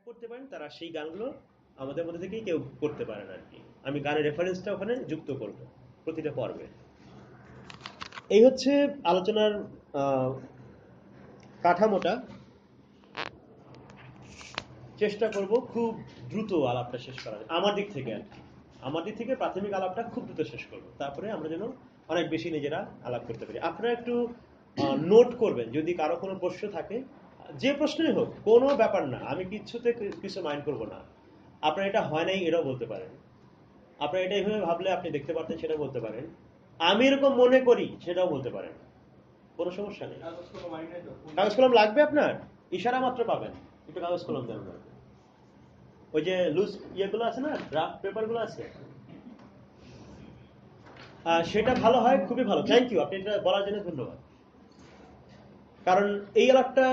করতে পারেন তারা সেই গানগুলো আমাদের মধ্যে থেকেই কেউ করতে পারেন আর কি। আমি গানের রেফারেন্সটা ওখানে যুক্ত করব প্রতিটা পর্বে। এই হচ্ছে আলোচনার আহ, কাঠামোটা। চেষ্টা করব খুব দ্রুত আলাপটা শেষ করার আমার দিক থেকে আর কি। আমার দিক থেকে প্রাথমিক আলাপটা খুব দ্রুত শেষ করব, তারপরে আমরা যেন অনেক বেশি নিজেরা আলাপ করতে পারি। আপনারা একটু নোট করবেন যদি কারো কোনো প্রশ্ন থাকে, যে প্রশ্নই হোক, কোনো ব্যাপার না, আমি কিচ্ছুতে কিছু মাইন্ড করব না। আপনার এটা হয় নাই এটাও বলতে পারেন, আপনার এটা এইভাবে ভাবলে আপনি দেখতে পারতেন সেটাও বলতে পারেন, আমি এরকম মনে করি সেটাও বলতে পারেন, কোনো সমস্যা নেই। কাগজ কলম লাগবে আপনার? ইশারা মাত্র পাবেন, একটু কাগজ কলম দেন না। ওই যে লুজ ইয়েগুলো আছে না, ড্রাফট পেপারগুলো আছে, সেটা ভালো হয়, খুবই ভালো। থ্যাংক ইউ, আপনি এটা বলার জন্য ধন্যবাদ। কারণ এই আলাপটা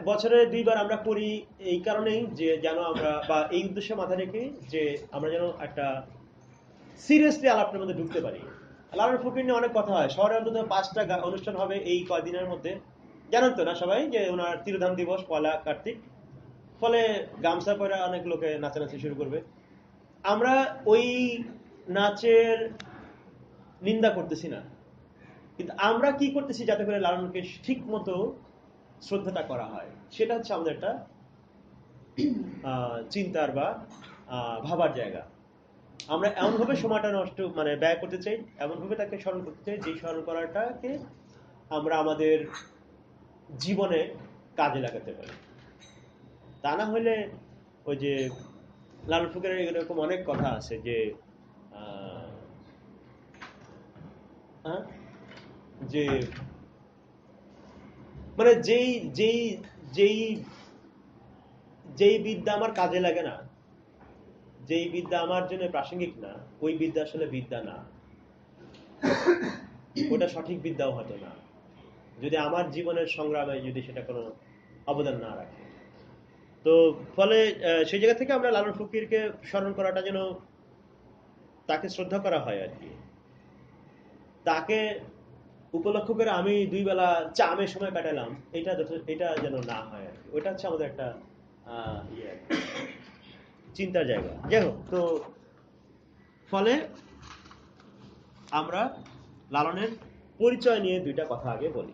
বছরে 2বার আমরা করি এই কারণেই যে যেন আমরা, বা এই উদ্দেশ্যে মাথায় রেখে যে আমরা যেন একটা সিরিয়াসলি আলাপটার মধ্যে ঢুকতে পারি। লালন ফকির নিয়ে অনেক কথা হয়, শহরে অন্তত 5টা অনুষ্ঠান হবে এই কয়দিনের মধ্যে, জানেন তো না সবাই যে ওনার তিরোধান দিবস 1 কার্তিক, ফলে গামছা পরে অনেক লোকে নাচানাচি শুরু করবে। আমরা ওই নাচের নিন্দা করতেছি না, কিন্তু আমরা কি করতেছি যাতে করে লালনকে ঠিক মতো শ্রদ্ধাটা করা হয়, সেটা হচ্ছে আমাদের একটা চিন্তার বা ভাবার জায়গা। আমরা এমনভাবে সময়টা নষ্ট মানে ব্যয় করতে চাই, এমনভাবে তাকে স্মরণ করতে চাই যে স্মরণ করাটাকে আমরা আমাদের জীবনে কাজে লাগাতে পারি। তা না হলে ওই যে লালন ফকিরের এরকম অনেক কথা আছে যে হ্যাঁ, যে মানে যেই যেই যেই যেই বিদ্যা আমার কাজে লাগে না, যেই বিদ্যা আমার জন্য প্রাসঙ্গিক না, ওই বিদ্যা আসলে বিদ্যা না, ওটা সঠিক বিদ্যাও হতো না যদি আমার জীবনের সংগ্রামে যদি সেটা কোনো অবদান না রাখে। তো ফলে সেই জায়গা থেকে আমরা লালন ফকিরকে স্মরণ করাটা যেন তাকে শ্রদ্ধা করা হয় আর কি। তাকে উপলক্ষ করে আমি 2 বেলা চামের সময় কাটালাম, এটা যেন না হয় আর কি। ওইটা হচ্ছে আমাদের একটা ইয়ে আর কি, চিন্তার জায়গা। যাই হোক, তো ফলে আমরা লালনের পরিচয় নিয়ে 2টা কথা আগে বলি।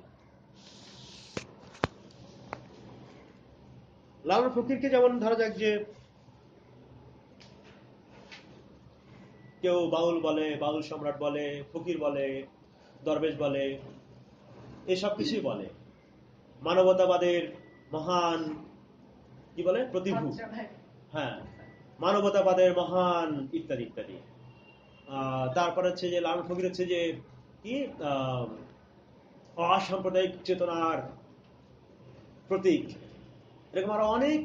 লালন ফকিরকে যেমন ধরা যাক যে কেউ বাউল বলে, বাউল সম্রাট বলে, ফকির বলে, দরবেশ বলে, এসব কিছুই বলে, মানবতাবাদের মহান কি বলে প্রতিভু, হ্যাঁ, মানবতাবাদের মহান ইত্যাদি ইত্যাদি। তারপর হচ্ছে যে লালন ফকির হচ্ছে যে কি অসাম্প্রদায়িক চেতনার প্রতীক, এরকম আরো অনেক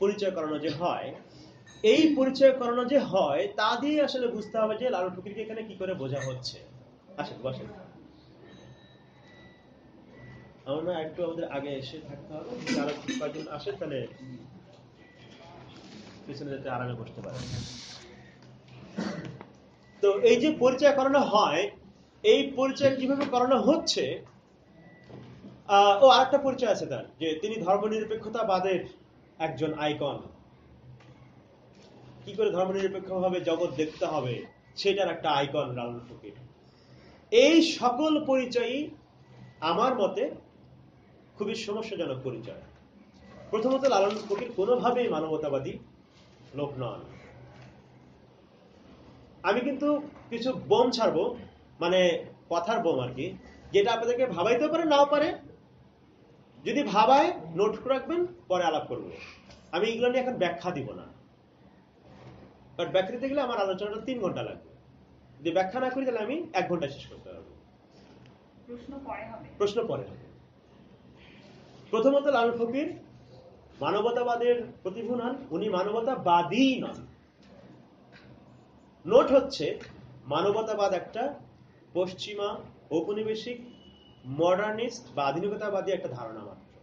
পরিচয় করানো যে হয়। এই পরিচয় করানো যে হয় তা দিয়ে আসলে বুঝতে হবে যে লালন ফকিরকে এখানে কি করে বোঝা হচ্ছে। আসেন বসেন, আমরা একটু আমাদের আগে এসে থাকতে হবে, আরো কয়েকজন আসেন তাহলে পিছনে যেতে আরামে বসতে পারে। তো এই যে পরিচয় করানো হয়, এই পরিচয় কিভাবে করানো হচ্ছে, ও আরেকটা পরিচয় আছে তার, যে তিনি ধর্মনিরপেক্ষতাবাদের একজন আইকন। কি করে ধর্মনিরপেক্ষভাবে জগৎ দেখতে হবে সেটার একটা আইকন লালন ফকির। এই সকল পরিচয়ই আমার মতে খুবই সমস্যাজনক পরিচয়। প্রথমত লালন ফকির কোনোভাবেই মানবতাবাদী লোক নন। আমি কিন্তু কিছু বোম ছাড়বো, মানে কথার বোম আর কি, যেটা আপনাদেরকে ভাবাইতেও পারে নাও পারে। যদি ভাবায় নোট রাখবেন, পরে আলাপ করবো। আমি এগুলো নিয়ে এখন ব্যাখ্যা দিব না, কারণ ব্যাখ্যা দিতে গেলে আমার আলোচনাটা 3 ঘন্টা লাগবে। যদি ব্যাখ্যা না করি তাহলে আমি 1 ঘন্টা শেষ করতে পারবো। প্রশ্ন পরে হবে। প্রথমত লালন ফকির মানবতাবাদের প্রতিভু নন, উনি মানবতাবাদী নন। নোট হচ্ছে মানবতাবাদ একটা পশ্চিমা ঔপনিবেশিক মডার্নিস্ট বা আধুনিকতাবাদী একটা ধারণা মাত্র।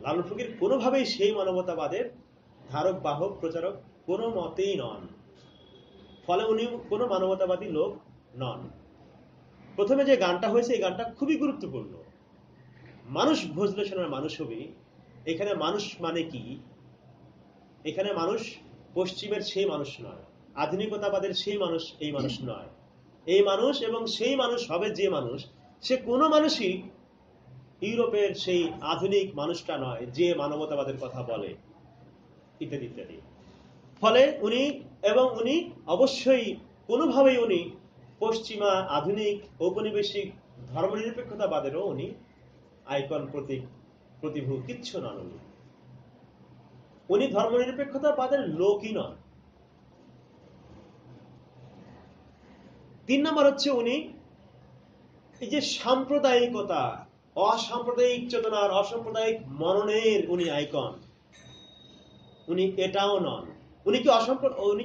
লালন ফকির কোনোভাবেই সেই মানবতাবাদের ধারক বাহক প্রচারক কোনো মতেই নন, ফলে উনি কোনো মানবতাবাদী লোক নন। প্রথমে যে গানটা হয়েছে এই গানটা খুবই গুরুত্বপূর্ণ। মানুষ ভজলে শোনার মানুষ হবি, এখানে মানুষ মানে কি? এখানে মানুষ পশ্চিমের সেই মানুষ নয়, আধুনিকতাবাদের সেই মানুষ এই মানুষ নয়। এই মানুষ এবং সেই মানুষ হবে যে মানুষ, সে কোনো মানুষই ইউরোপের সেই আধুনিক মানুষটা নয় যে মানবতাবাদের কথা বলে, ইত্যাদি ইত্যাদি। ফলে উনি অবশ্যই কোনোভাবেই উনি পশ্চিমা আধুনিক ঔপনিবেশিক ধর্মনিরপেক্ষতাবাদেরও উনি আইকন, প্রতীক, প্রতিভূ কিচ্ছু নন। উনি ধর্মনিরপেক্ষতাবাদের লোকই নন। 3 নম্বর হচ্ছে উনি এই যে সাম্প্রদায়িকতা, অসাম্প্রদায়িক চেতনার, অসাম্প্রদায়িক মননের উনি আইকন, উনি এটাও নন। উনি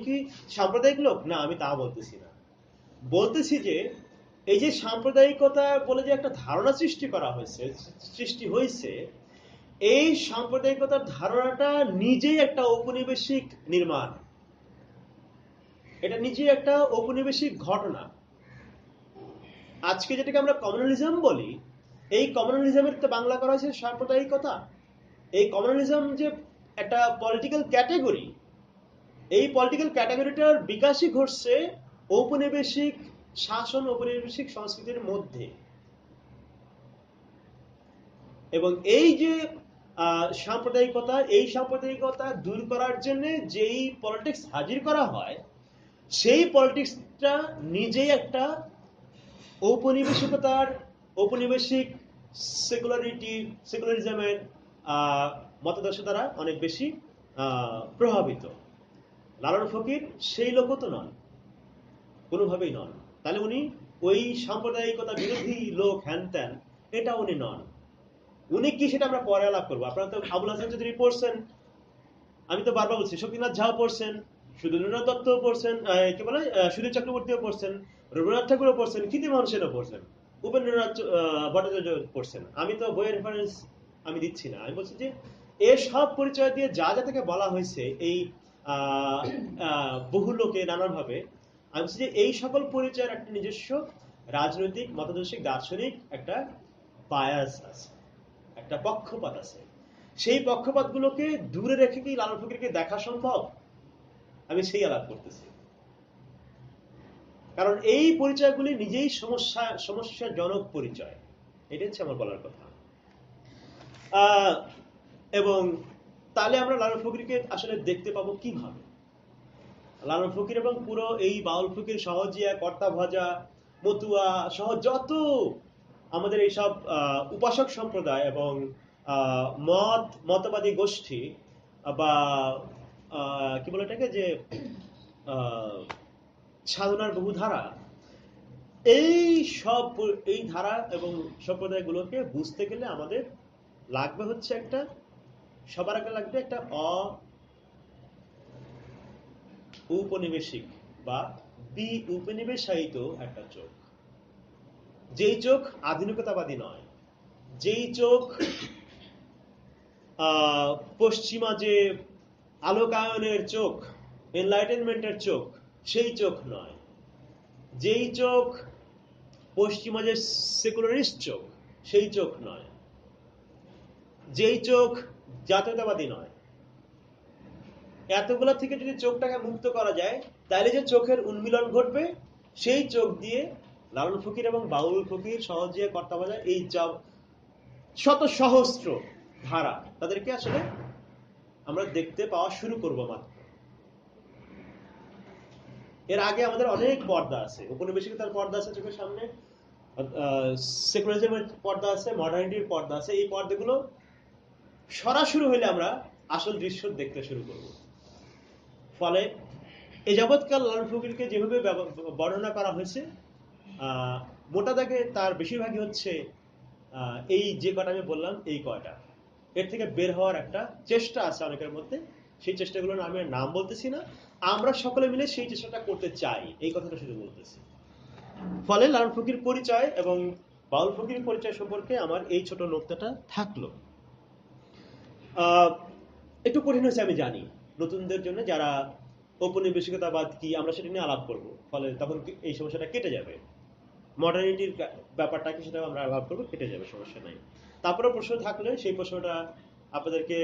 কি সাম্প্রদায়িক লোক? না, আমি তা বলতেছি না। বলতেছি যে এই যে সাম্প্রদায়িকতা বলে যে একটা ধারণা সৃষ্টি হয়েছে, এই সাম্প্রদায়িকতার ধারণাটা নিজেই একটা ঔপনিবেশিক নির্মাণ, এটা নিজেই একটা ঔপনিবেশিক ঘটনা। আজকে যেটাকে আমরা কমিউনালিজম বলি, এই কমিউনালিজমের তো বাংলা করা হয়েছে সাম্প্রদায়িকতা। এই কমিউনালিজম যে একটা পলিটিক্যাল ক্যাটাগরি, এই পলিটিক্যাল ক্যাটাগরিটার বিকাশই ঘটছে ঔপনিবেশিক শাসন, ঔপনিবেশিক সংস্কৃতির মধ্যে। এবং এই যে সাম্প্রদায়িকতা দূর করার জন্য যেই পলিটিক্স হাজির করা হয়, সেই পলিটিক্সটা নিজেই একটা ঔপনিবেশিক সেকুলারিজমের মতাদর্শ দ্বারা অনেক বেশি প্রভাবিত। লালন ফকির সেই লোকও তো নন, কোনোভাবেই নন। তাহলে উনি ওই সাম্প্রদায়িকতা বিরোধী লোক, হ্যান ত্যান, এটা উনি নন। উনি কি সেটা আমরা পরে আলাপ করবো। আপনারা তো আবুল হাসান চৌধুরী পড়ছেন, আমি তো বারবার বলছি, শক্তিনাথ ঝাও পড়ছেন, সুধীন্দ্রনাথ দত্তও পড়ছেন, কি বলে সুধীর চক্রবর্তীও পড়ছেন, রবীন্দ্রনাথ ঠাকুরও পড়ছেন, কীর্তিমোহন সেনও পড়ছেন, উপেন্দ্রনাথ ভট্টাচার্য পড়ছেন। আমি তো বইয়ের রেফারেন্স আমি দিচ্ছি না, আমি বলছি যে এর সব পরিচয় দিয়ে যা যা থেকে বলা হয়েছে এই বহু লোকে নানাভাবে, আমি বলছি যে এই সকল পরিচয়ের একটা নিজস্ব রাজনৈতিক, মতাদর্শিক, দার্শনিক একটা বায়াস আছে, একটা পক্ষপাত আছে। সেই পক্ষপাতগুলোকে দূরে রেখে কি লালন ফকিরকে দেখা সম্ভব? আমি সেই আলাপ করতেছি। কারণ এই পরিচয়গুলি নিজেই সমস্যাজনক পরিচয়, এটা হচ্ছে আমার বলার কথা। এবং তাহলে আমরা লালন ফকিরকে আসলে দেখতে পাবো কিভাবে? লালন ফকির এবং পুরো এই বাউল ফকির, সহজিয়া, কর্তা ভজা, মতুয়া সহ যত আমাদের এইসব উপাসক সম্প্রদায় এবং মতবাদী গোষ্ঠী বা কি বলে এটাকে, যে সাধনার বহু ধারা, এই ধারা এবং সম্প্রদায়গুলোকে বুঝতে গেলে আমাদের লাগবে হচ্ছে একটা, সবার আগে লাগবে একটা ঔপনিবেশিক বা উপনিবেশায়িত একটা চোখ, যেই চোখ আধুনিকতাবাদী নয়, যেই চোখ পশ্চিমা যে আলোকায়নের চোখ, এনলাইটেনমেন্টের চোখ, সেই চোখ নয়, যেই চোখ পশ্চিমা যে সেকুলারিস্ট চোখ, সেই চোখ নয়, যেই চোখ জাতীয়তাবাদী নয়। এতগুলা থেকে যদি চোখটাকে মুক্ত করা যায়, তাহলে যে চোখের উন্মিলন ঘটবে, সেই চোখ দিয়ে লালন ফকির এবং বাউল ফকির, সহজিয়া, কর্তা ভজা, এই শত সহস্র ধারা, তাদেরকে আসলে আমরা দেখতে পাওয়া শুরু করব মাত্র। এর আগে আমাদের অনেক পর্দা আছে, ঔপনিবেশিকতার পর্দা আছে চোখের সামনে, সেকুলারিজমের পর্দা আছে, মডার্নিটির পর্দা আছে। এই পর্দাগুলো সরাসরি হইলে আমরা আসল দৃশ্য দেখতে শুরু করব। ফলে এ যাবৎকাল লালন ফকিরকে যেভাবে বর্ণনা করা হয়েছে, মোটা দাগে তার বেশিরভাগই হচ্ছে এই যে কটা আমি বললাম, এই কয়টা। এর থেকে বের হওয়ার একটা চেষ্টা আছে অনেকের মধ্যে, সেই চেষ্টাগুলোর আমি নাম বলতেছি না, আমরা সকলে মিলে সেই চেষ্টাটা করতে চাই, এই কথাটা শুধু বলতেছি। ফলে লালন ফকির পরিচয় এবং বাউল ফকির পরিচয় সম্পর্কে আমার এই ছোট নোকতাটা থাকলো। একটু কঠিন হয়েছে আমি জানি, নতুনদের জন্য, যারা ঔপনিবেশিকতাবাদ কি আমরা সেটা নিয়ে আলাপ করবো, ফলে তখন এই সমস্যাটা কেটে যাবে। মডার্নিটির ব্যাপারটা কি সেটা আমরা আলাপ করবো, কেটে যাবে, সমস্যা নাই। তারপরে প্রশ্ন থাকলে সেই প্রশ্নটা আপনাদেরকে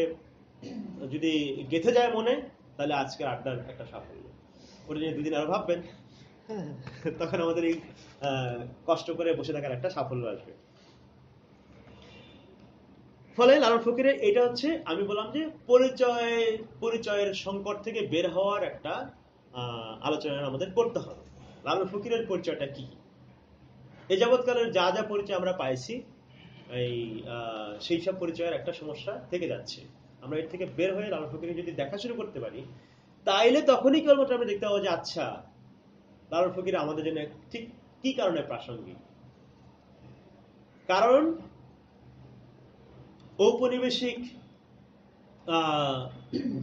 যদি গেঁথে যায় মনে, তাহলে আজকের আড্ডার একটা সাফল্য। ওটা নিয়ে দুদিন আরো ভাববেন, তখন আমাদের এই কষ্ট করে বসে থাকার একটা সাফল্য আসবে। ফলে লালন ফকিরের এটা হচ্ছে, আমি বললাম যে পরিচয়ের সংকট থেকে বের হওয়ার একটা আলোচনা আমাদের করতে হবে। লালন ফকিরের পরিচয়টা কি? এ যাবৎকালের যা যা পরিচয় আমরা পাইছি, এই সেই সব পরিচয়ের একটা সমস্যা থেকে যাচ্ছে। আমরা এর থেকে বের হয়ে লালন ফকিরকে যদি দেখা শুরু করতে পারি, তাইলে তখনই কেবলমাত্র আমরা দেখতে পাবো যে আচ্ছা, লালন ফকির আমাদের জন্য ঠিক কি কারণে প্রাসঙ্গিক। কারণ ঔপনিবেশিক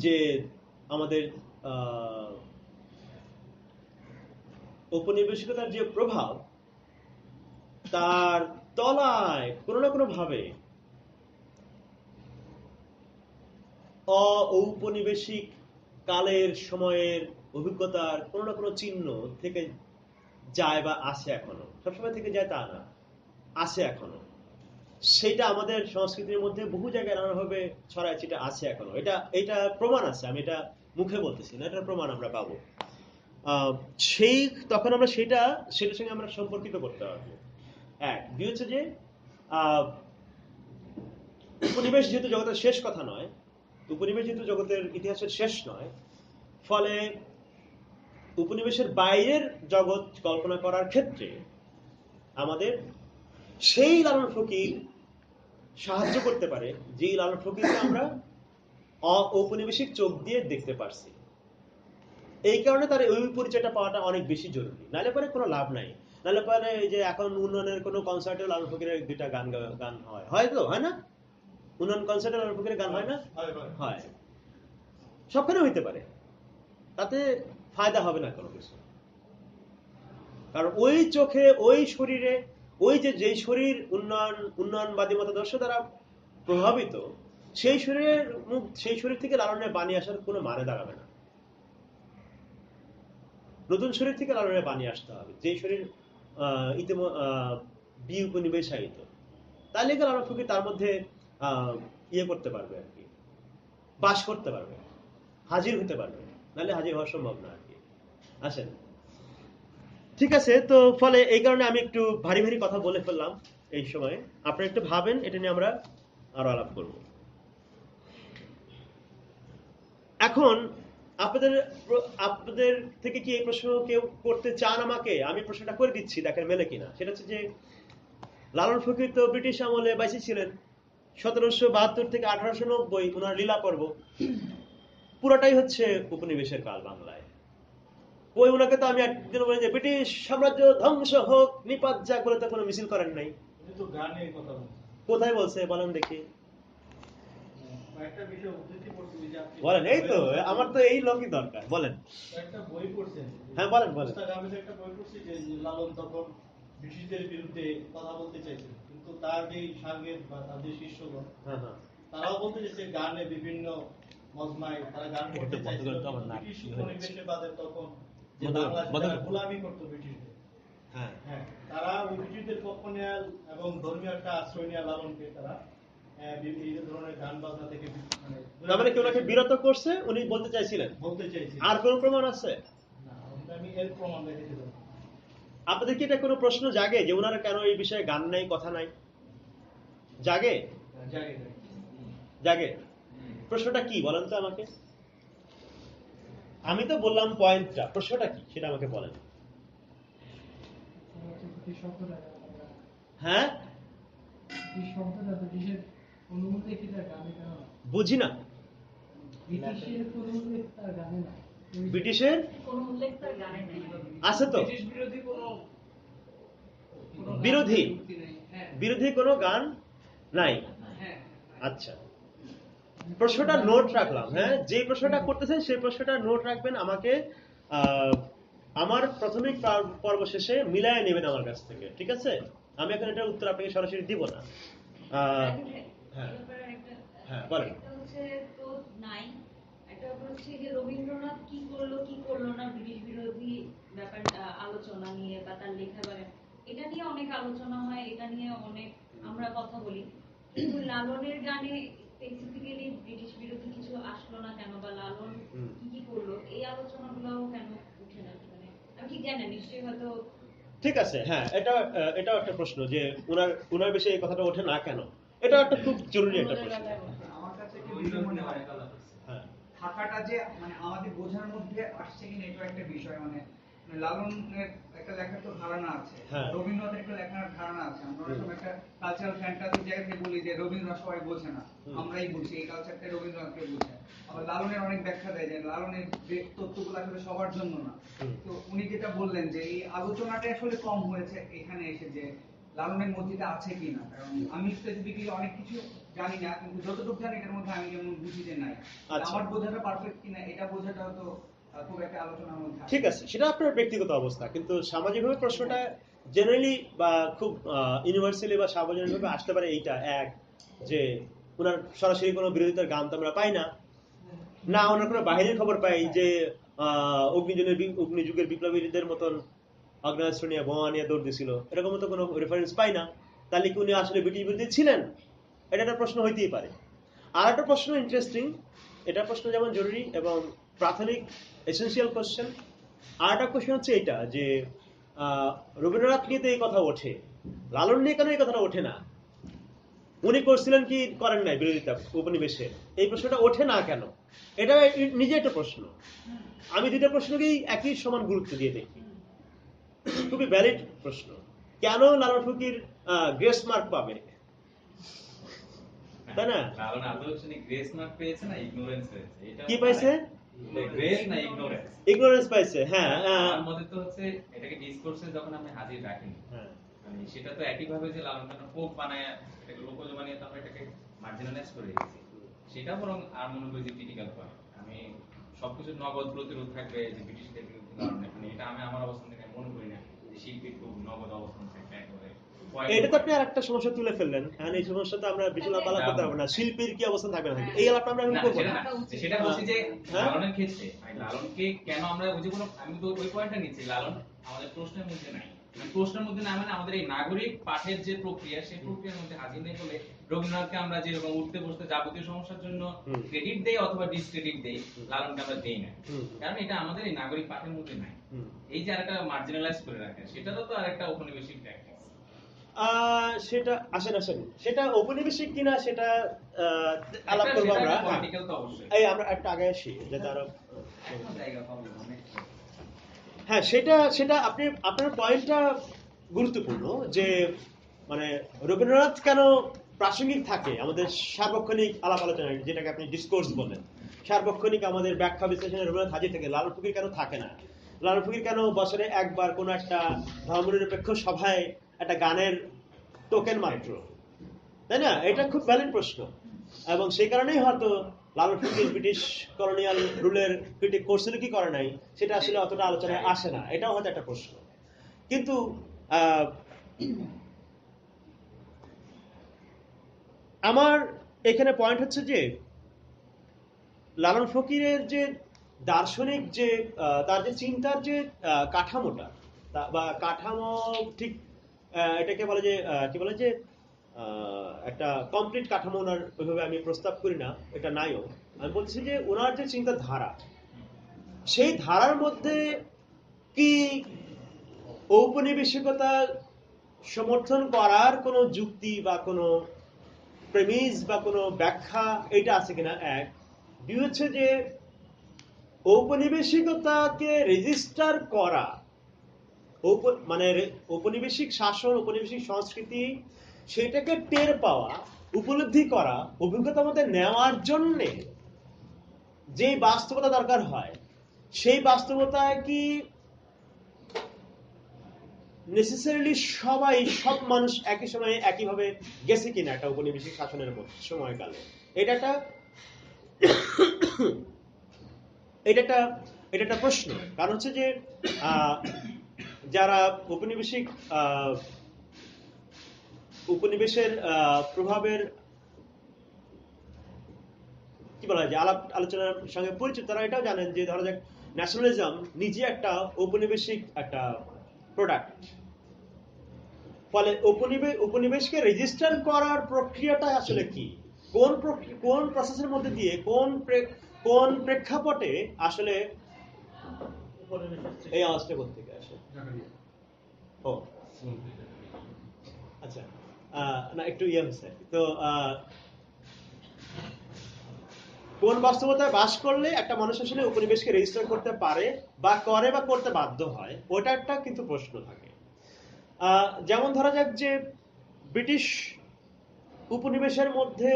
যে আমাদের ঔপনিবেশিকতার যে প্রভাব, তার তলায় কোনো না কোনো ভাবে ঔপনিবেশিক কালের সময়ের অভিজ্ঞতার কোনো না কোনো চিহ্ন থেকে যায় বা আসে। এখনো সবসময় থেকে যায় তা না, আসে এখনো। সেটা আমাদের সংস্কৃতির মধ্যে বহু জায়গায় নানাভাবে ছড়ায় ছিটা আছে এখনো। এটা প্রমাণ আছে, আমি এটা মুখে বলতেছি না, এটার প্রমাণ আমরা পাবো। সেই তখন আমরা সেটার সঙ্গে আমরা সম্পর্কিত করতে পারবো। এক দুই হচ্ছে যে উপনিবেশ যেহেতু জগতের শেষ কথা নয়, উপনিবেশ যেহেতু জগতের ইতিহাসের শেষ নয়, ফলে উপনিবেশের বাইরের জগৎ কল্পনা করার ক্ষেত্রে আমাদের সেই লালন ফকির সাহায্য করতে পারে, যেই লালন ফকিরকে আমরা ঔপনিবেশিক চোখ দিয়ে দেখতে পারছি। এই কারণে তার ওই পরিচয়টা পাওয়াটা অনেক বেশি জরুরি। নাহলে পরে কোনো লাভ নাই। নাহলে পরে এই যে এখন উন্নয়নের কোনো কনসার্টে লালন ফকিরের দুইটা গান হয় তো, হয় না? উন্নয়ন কনসার্টে লালন ফকিরের গান হয় না? হয়। সবখানে হইতে পারে, তাতে ফায়দা হবে না কোনো কিছু। কারণ ওই চোখে, ওই শরীরে, ওই যেই শরীর উন্নয়নবাদী মতাদর্শ দ্বারা প্রভাবিত, সেই শরীর থেকে লালনের বাণী আসার কোনো মানে দাঁড়াবে না। নতুন শরীর থেকে লালনের বাণী আসতে হবে, যে শরীর বিউপনিবেশায়িত। তাহলে লালন ফকির তার মধ্যে ইয়ে করতে পারবে আর কি, বাস করতে পারবে, হাজির হতে পারবে। নাহলে হাজির হওয়া সম্ভব না আর কি। আসেন, ঠিক আছে। তো ফলে এই কারণে আমি একটু ভারী ভারী কথা বলে ফেললাম এই সময়। আপনারা একটু ভাবেন, এটা নিয়ে আমরা আরো আলাপ করব। এখন আপনাদের থেকে কি এই প্রশ্ন কেউ করতে চান আমাকে? আমি প্রশ্নটা করে দিচ্ছি, দেখেন মেলে কিনা। সেটা হচ্ছে যে লালন ফকির তো ব্রিটিশ আমলে বাইসে ছিলেন, 1772 থেকে 1890 ওনার লীলা পর্ব পুরোটাই হচ্ছে উপনিবেশের কাল বাংলায়। ওই ওনাকে তো আমি একদিন বলি যে ব্রিটিশ সাম্রাজ্য ধ্বংস হোক, নিপাত যাক বলে তো কোনো মিছিল করেন নাই। কোথায় বলছে বলেন দেখি, বলেন। এই তো আমার তো এই লোকই দরকার, বলেন। একটা বই পড়ছেন? হ্যাঁ বলেন বলেন। আমি একটা বই পড়ছি যে লালন তখন ব্রিটিশদের বিরুদ্ধে কথা বলতে চাইছেন, কিন্তু তার যে সার্গের বা তার যে শিষ্যগণ, তারাও বলতে চাইছে গানে বিভিন্ন মজমায় তারা গান করতে চাইছিল। ব্রিটিশ উপনিবেশে বাদে তখন যে বাংলাদেশে গোলামি করতো ব্রিটিশদের, হ্যাঁ, তারা ওই ব্রিটিশদের পক্ষ নেয়া এবং ধর্মীয় একটা আশ্রয় নেয়া লালনকে তারা এই ধরনের গান বাজনা থেকে মানে কি ওনাকে বিরত করছে, উনি বলতে চাইছিলেন। আর কোন প্রমাণ আছে? না, আমি এর প্রমাণ দেখাতে পারি। আপনাদের কি এটা কোনো প্রশ্ন জাগে যে ওনারা কেন এই বিষয়ে গান নাই, কথা নাই? জাগে? জাগে। প্রশ্নটা কি বলেন তো আমাকে? আমি তো বললাম পয়েন্টটা, প্রশ্নটা কি সেটা আমাকে বলেন। হ্যাঁ, বুঝি না। ব্রিটিশের আছে তো বিরোধী কোনো গান নাই। আচ্ছা, প্রশ্নটা নোট রাখলাম। হ্যাঁ, যে প্রশ্নটা করতেছেন সেই প্রশ্নটা নোট রাখবেন, আমাকে আমার প্রাথমিক পর্ব শেষে মিলায় নেবেন আমার কাছ থেকে, ঠিক আছে? আমি এখন এটার উত্তর আপনাকে সরাসরি দিব না। হ্যাঁ হ্যাঁ বলেন। রবীন্দ্রনাথ কি করলো কি করলো না ব্রিটিশ বিরোধী ব্যাপার আলোচনা নিয়ে বা তার লেখা, এটা নিয়ে অনেক আলোচনা হয়, এটা নিয়ে অনেক আমরা কথা বলি, কিন্তু লালনের গানে স্পেসিফিক্যালি ব্রিটিশ বিরোধী কিছু আসলো না কেন, বা লালন হুম। কি করলো, এই আলোচনাগুলোও কেন উঠে না? মানে আমি ঠিক জানি না, নিশ্চয়ই হয়তো ঠিক আছে, হ্যাঁ, এটাও একটা প্রশ্ন যে উনার বিষয়ে এই কথাটা ওঠে না কেন। এটাও একটা খুব জরুরি একটা অন্যদের প্রশ্ন। বেলায় বলতে। আমার কাছে কি বিষয় মনে হয় হ্যাঁ, থাকাটা যে মানে আমাদের বোঝার মধ্যে আসছে কিনা এটা একটা বিষয়। মানে লালনের একটা লেখার তো ধারণা আছে, হ্যাঁ। রবীন্দ্রনাথের একটা লেখার ধারণা আছে। আমরা হুম। সব একটা কালচারাল ফ্যান্টাসি জায়গা থেকে বলি যে রবীন্দ্রনাথ সবাই বোঝে না, হুম। আমরাই বুঝি, এই কালচারটা রবীন্দ্রনাথকে বুঝে। আবার লালনের অনেক ব্যাখ্যা দেয় যে লালনের যে তথ্যগুলো আসলে সবার জন্য না। হুম। তো উনি যেটা বললেন যে এই আলোচনাটা আসলে কম হয়েছে এখানে এসে, যে লালনের মধ্যে এটা আছে কিনা। কারণ আমি স্পেসিফিকলি অনেক কিছু জানি না, কিন্তু যতটুকু জানি এটার মধ্যে আমি যেমন বুঝি যে নাই। আচ্ছা। আমার বোঝাটা পারফেক্ট কিনা এটা বোঝাটা হয়তো খুব একটা আলোচনার মধ্যে আসে ঠিক আছে, সেটা আপনার ব্যক্তিগত অবস্থা, কিন্তু সামাজিকভাবে প্রশ্নটা জেনারেলি বা খুব ইউনিভার্সালি বা সার্বজনীনভাবে আসতে পারে এইটা এক, যে ওনার সরাসরি কোনো বিরোধিতার গান তো আমরা পাই না, না ওনার কোনো বাহিনীর খবর পাই যে অগ্নিযুগের বিপ্লবীদের মতন আগ্নেয়াস্ত্র নিয়ে বোমা নিয়ে দৌড় দিছিল, এরকম তো কোনো রেফারেন্স পাই না। তাহলে কি উনি আসলে ব্রিটিশ বিরোধী ছিলেন? এটা একটা প্রশ্ন হইতেই পারে। আর একটা প্রশ্ন ইন্টারেস্টিং, এটা প্রশ্ন যেমন জরুরি এবং প্রাথমিক এসেন্সিয়াল কোশ্চেন। আর একটা কোশ্চেন হচ্ছে এটা যে রবীন্দ্রনাথ নিয়ে তো এই কথা ওঠে, লালন নিয়ে কেন এই কথাটা ওঠে না? উনি করছিলেন কি করেন নাই বিরোধিতা উপনিবেশে, এই প্রশ্নটা ওঠে না কেন? এটা নিজে একটা প্রশ্ন। আমি দুইটা প্রশ্নকেই একই সমান গুরুত্ব দিয়ে দেখি, খুবই ভ্যালিড প্রশ্ন। কেন লালন ফকির গ্রেস মার্ক পাবে, তাই না? লালন আদর্শনী গ্রেস মার্ক পেয়েছে না ইগনোরেন্স পেয়েছে? এটা কি পাইছে? গ্রেস না ইগনোরেন্স? ইগনোরেন্স পাইছে, হ্যাঁ। আমার মতে তো হচ্ছে এটাকে ডিসকোর্সে যখন আপনি হাজির রাখেন, হ্যাঁ। মানে সেটা তো একই ভাবে যে লালন কেন পোপ বানায় এটাকে লোকজ বানিয়ে তো আমরা এটাকে মার্জিনালাইজ করে রেখেছি, সেটা বরং আর মনে করি যে ক্রিটিক্যাল পয়েন্ট। আমি সবকিছু নগদ প্রতিরোধ থাকবে যে ব্রিটিশদের বিরুদ্ধে লালন, মানে এটা আমি আমার অবস্থান থেকে মনে করি না যে শিল্পীর খুব নগদ অবস্থান থাকবে একেবারে। এটা তো আপনি আরেকটা সমস্যা তুলে ফেললেন। হ্যাঁ, এই সমস্যাটা আমরা বেশি আলাপ করতে পারবো না, শিল্পীর কি অবস্থান থাকবে না, এই আলাপটা আমরা এখন না, করবো সেটা না। না, সেটা বলছি যে হ্যাঁ? লালনের ক্ষেত্রে মানে লালনকে কেন আমরা বুঝি কোনো, আমি তো ওই পয়েন্টটা নিচ্ছি, লালন আমাদের প্রশ্নের মধ্যে নাই। মানে প্রশ্নের মধ্যে না মানে আমাদের এই নাগরিক পাঠের যে প্রক্রিয়া, সেই প্রক্রিয়ার মধ্যে হাজির নেই বলে রবীন্দ্রনাথকে আমরা যেরকম উঠতে বসতে যাবতীয় সমস্যার জন্য হুম। ক্রেডিট দেই অথবা ডিসক্রেডিট দেই, হুম। লালনকে আমরা দেই না। হুম। কারণ এটা আমাদের এই নাগরিক পাঠের মধ্যে নাই। হুম। এই যে আরেকটা মার্জিনালাইজ করে রাখে, সেটারও তো আরেকটা ঔপনিবেশিক প্র্যাকটিস। সেটা আসেন, সেটা ঔপনিবেশিক কিনা সেটা আলাপ করবো আমরা। পলিটিক্যাল তো অবশ্যই। এই আমরা একটা আগে আসি যাতে আরো একটা জায়গা পাবো অনেক। হ্যাঁ, সেটা আপনি আপনার পয়েন্টটা গুরুত্বপূর্ণ যে মানে রবীন্দ্রনাথ কেন প্রাসঙ্গিক থাকে আমাদের সার্বক্ষণিক আলাপ আলোচনায়, যেটাকে আপনি ডিসকোর্স বলেন, সার্বক্ষণিক আমাদের ব্যাখ্যা বিশ্লেষণে রবীন্দ্রনাথ হাজির থাকে, লালন ফকির কেন থাকে না? লালন ফকির কেন বছরে একবার কোনো একটা ধর্মনিরপেক্ষ সভায় একটা গানের টোকেন মাত্র, তাই না? এটা খুব ভ্যালিড প্রশ্ন, এবং সেই কারণেই হয়তো Lalon Fakir British colonial রুলের critic করছিল কি করে নাই সেটা আসলে অতটা আলোচনায় আসে না, এটাও হয়তো একটা প্রশ্ন। কিন্তু আমার এখানে পয়েন্ট হচ্ছে যে লালন ফকিরের যে দার্শনিক যে তার যে চিন্তার যে কাঠামোটা বা কাঠামো, ঠিক এটাকে বলে যে কি বলে যে একটা কমপ্লিট কাঠামো ওনার ওইভাবে আমি প্রস্তাব করি না, এটা নাইও। আমি বলছি যে ওনার যে চিন্তাধারা, সেই ধারার মধ্যে কি ঔপনিবেশিকতা সমর্থন করার কোনো যুক্তি বা কোনো প্রেমিস বা কোনো ব্যাখ্যা এটা আছে কিনা, এক। দুই হচ্ছে যে ঔপনিবেশিকতাকে রেজিস্টার করা, মানে ঔপনিবেশিক শাসন, ঔপনিবেশিক সংস্কৃতি, সেটাকে টের পাওয়া, উপলব্ধি করা, অভিজ্ঞতার মধ্যে নেওয়ার জন্য যে বাস্তবতা দরকার হয়, সেই বাস্তবতায় কি নেসেসারিলি সব মানুষ একই সময়ে একইভাবে গেছে কিনা একটা ঔপনিবেশিক শাসনের সময়কালে, এটা একটা প্রশ্ন। কারণ হচ্ছে যে যারা উপনিবেশের প্রভাবের কি বলা হয় যে আলোচনার সঙ্গে পরিচিত, তারা এটাও জানেন যে ধরা যাক ন্যাশনালিজম নিজে একটা ঔপনিবেশিক একটা প্রোডাক্ট। ফলে উপনিবেশকে রেজিস্টার করার প্রক্রিয়াটা আসলে কি, কোন প্রসেসের মধ্যে দিয়ে কোন প্রেক্ষাপটে আসলে এই আওয়াজটা কোথেকে আসে? ও আচ্ছা, না একটু ইয়ে হচ্ছে। তো কোন বাস্তবতায় বাস করলে একটা মানুষ আসলে উপনিবেশকে রেজিস্টার করতে পারে বা করে বা করতে বাধ্য হয়, ওটা একটা কিন্তু প্রশ্ন থাকে। যেমন ধরা যাক যে ব্রিটিশ উপনিবেশের মধ্যে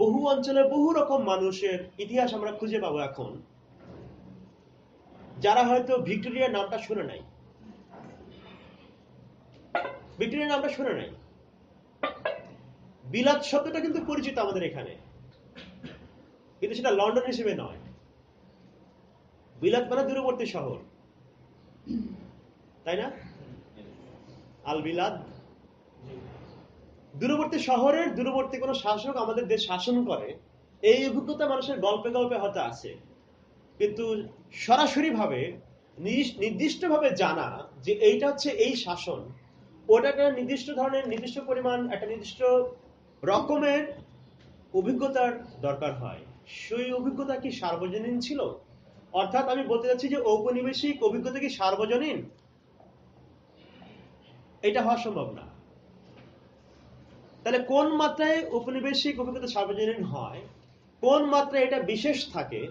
বহু অঞ্চলে বহু রকম মানুষের ইতিহাস আমরা খুঁজে পাবো এখন, যারা হয়তো ভিক্টোরিয়ার নামটা শুনে নাই। ভিক্টোরিয়ার নামটা শুনে নাই। বিলাত শব্দটা কিন্তু পরিচিত আমাদের এখানে, কিন্তু সেটা লন্ডন হিসেবে নয়। বিলাত মানে দূরবর্তী শহর, তাই না? আল বিলাদ, দূরবর্তী শহরের দূরবর্তী কোনো শাসক আমাদের দেশ শাসন করে, এই অভিজ্ঞতা মানুষের গল্পে গল্পে হয়তো আছে, কিন্তু সরাসরি ভাবে নির্দিষ্ট ভাবে জানা যে এইটা হচ্ছে এই শাসন, ওটা একটা নির্দিষ্ট ধরনের নির্দিষ্ট পরিমাণ একটা নির্দিষ্ট রকমের অভিজ্ঞতার দরকার হয়। সেই অভিজ্ঞতা কি সার্বজনীন ছিল? অর্থাৎ আমি বলতে চাচ্ছি যে ঔপনিবেশিক অভিজ্ঞতা কি সার্বজনীন? এটা হওয়া সম্ভব না। তাহলে কোন মাত্রায় ঔপনিবেশিক অভিজ্ঞতা সার্বজনীন হয়, কোন মাত্রায় এটা বিশেষ থাকে,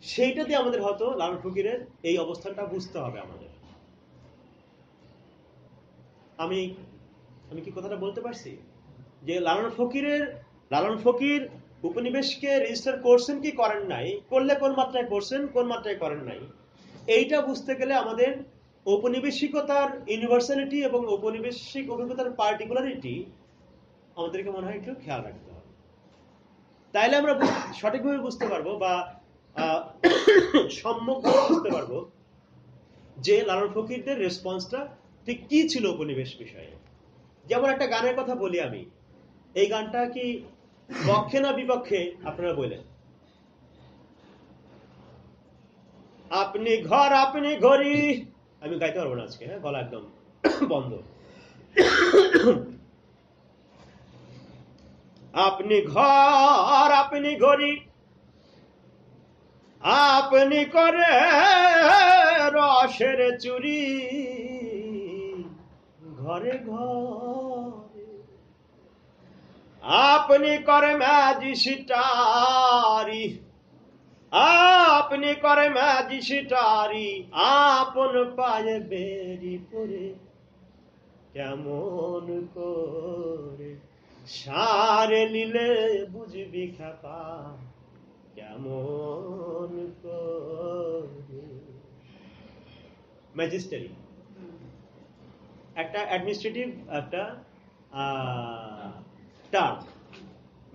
সেইটা দিয়ে আমাদের হয়তো লালন ফকিরের এই অবস্থানটা বুঝতে হবে আমাদের। আমি আমি কি কথাটা বলতে পারছি যে লালন ফকির উপনিবেশকে রেজিস্টার করছেন কি করেন নাই, করলে কোন মাত্রায় করছেন কোন মাত্রায় করেন নাই, এইটা বুঝতে গেলে আমাদের ঔপনিবেশিকতার ইউনিভার্সালিটি এবং ঔপনিবেশিক অভিজ্ঞতার পার্টিকুলারিটি আমাদেরকে মনে হয় একটু খেয়াল রাখতে হবে। তাইলে আমরা সঠিকভাবে বুঝতে পারবো বা সম্যকভাবে বুঝতে পারবো যে লালন ফকিরদের রেসপন্সটা ঠিক কি ছিল উপনিবেশ বিষয়ে। যেমন একটা গানের কথা বলি আমি, এই গানটা কি পক্ষে না বিপক্ষে আপনারা বলেন? আপনি ঘর আপনি ঘড়ি, আমি গাইতে পারবো না আজকে, হ্যাঁ, গলা একদম বন্ধ। আপনি ঘর আপনি ঘড়ি, আপনি করে রসের চুরি, ঘরে ঘরে আপনি করে ম্যাজিস্ট্রারি, আপনি করে ম্যাজিস্ট্রারি, আপন পায়ে বেরি পরে কেমন করে সারে নিলে বুঝবি খাপা, কেমন করে। ম্যাজিস্ট্রারি একটা অ্যাডমিনিস্ট্রেটিভ একটা টার্ম।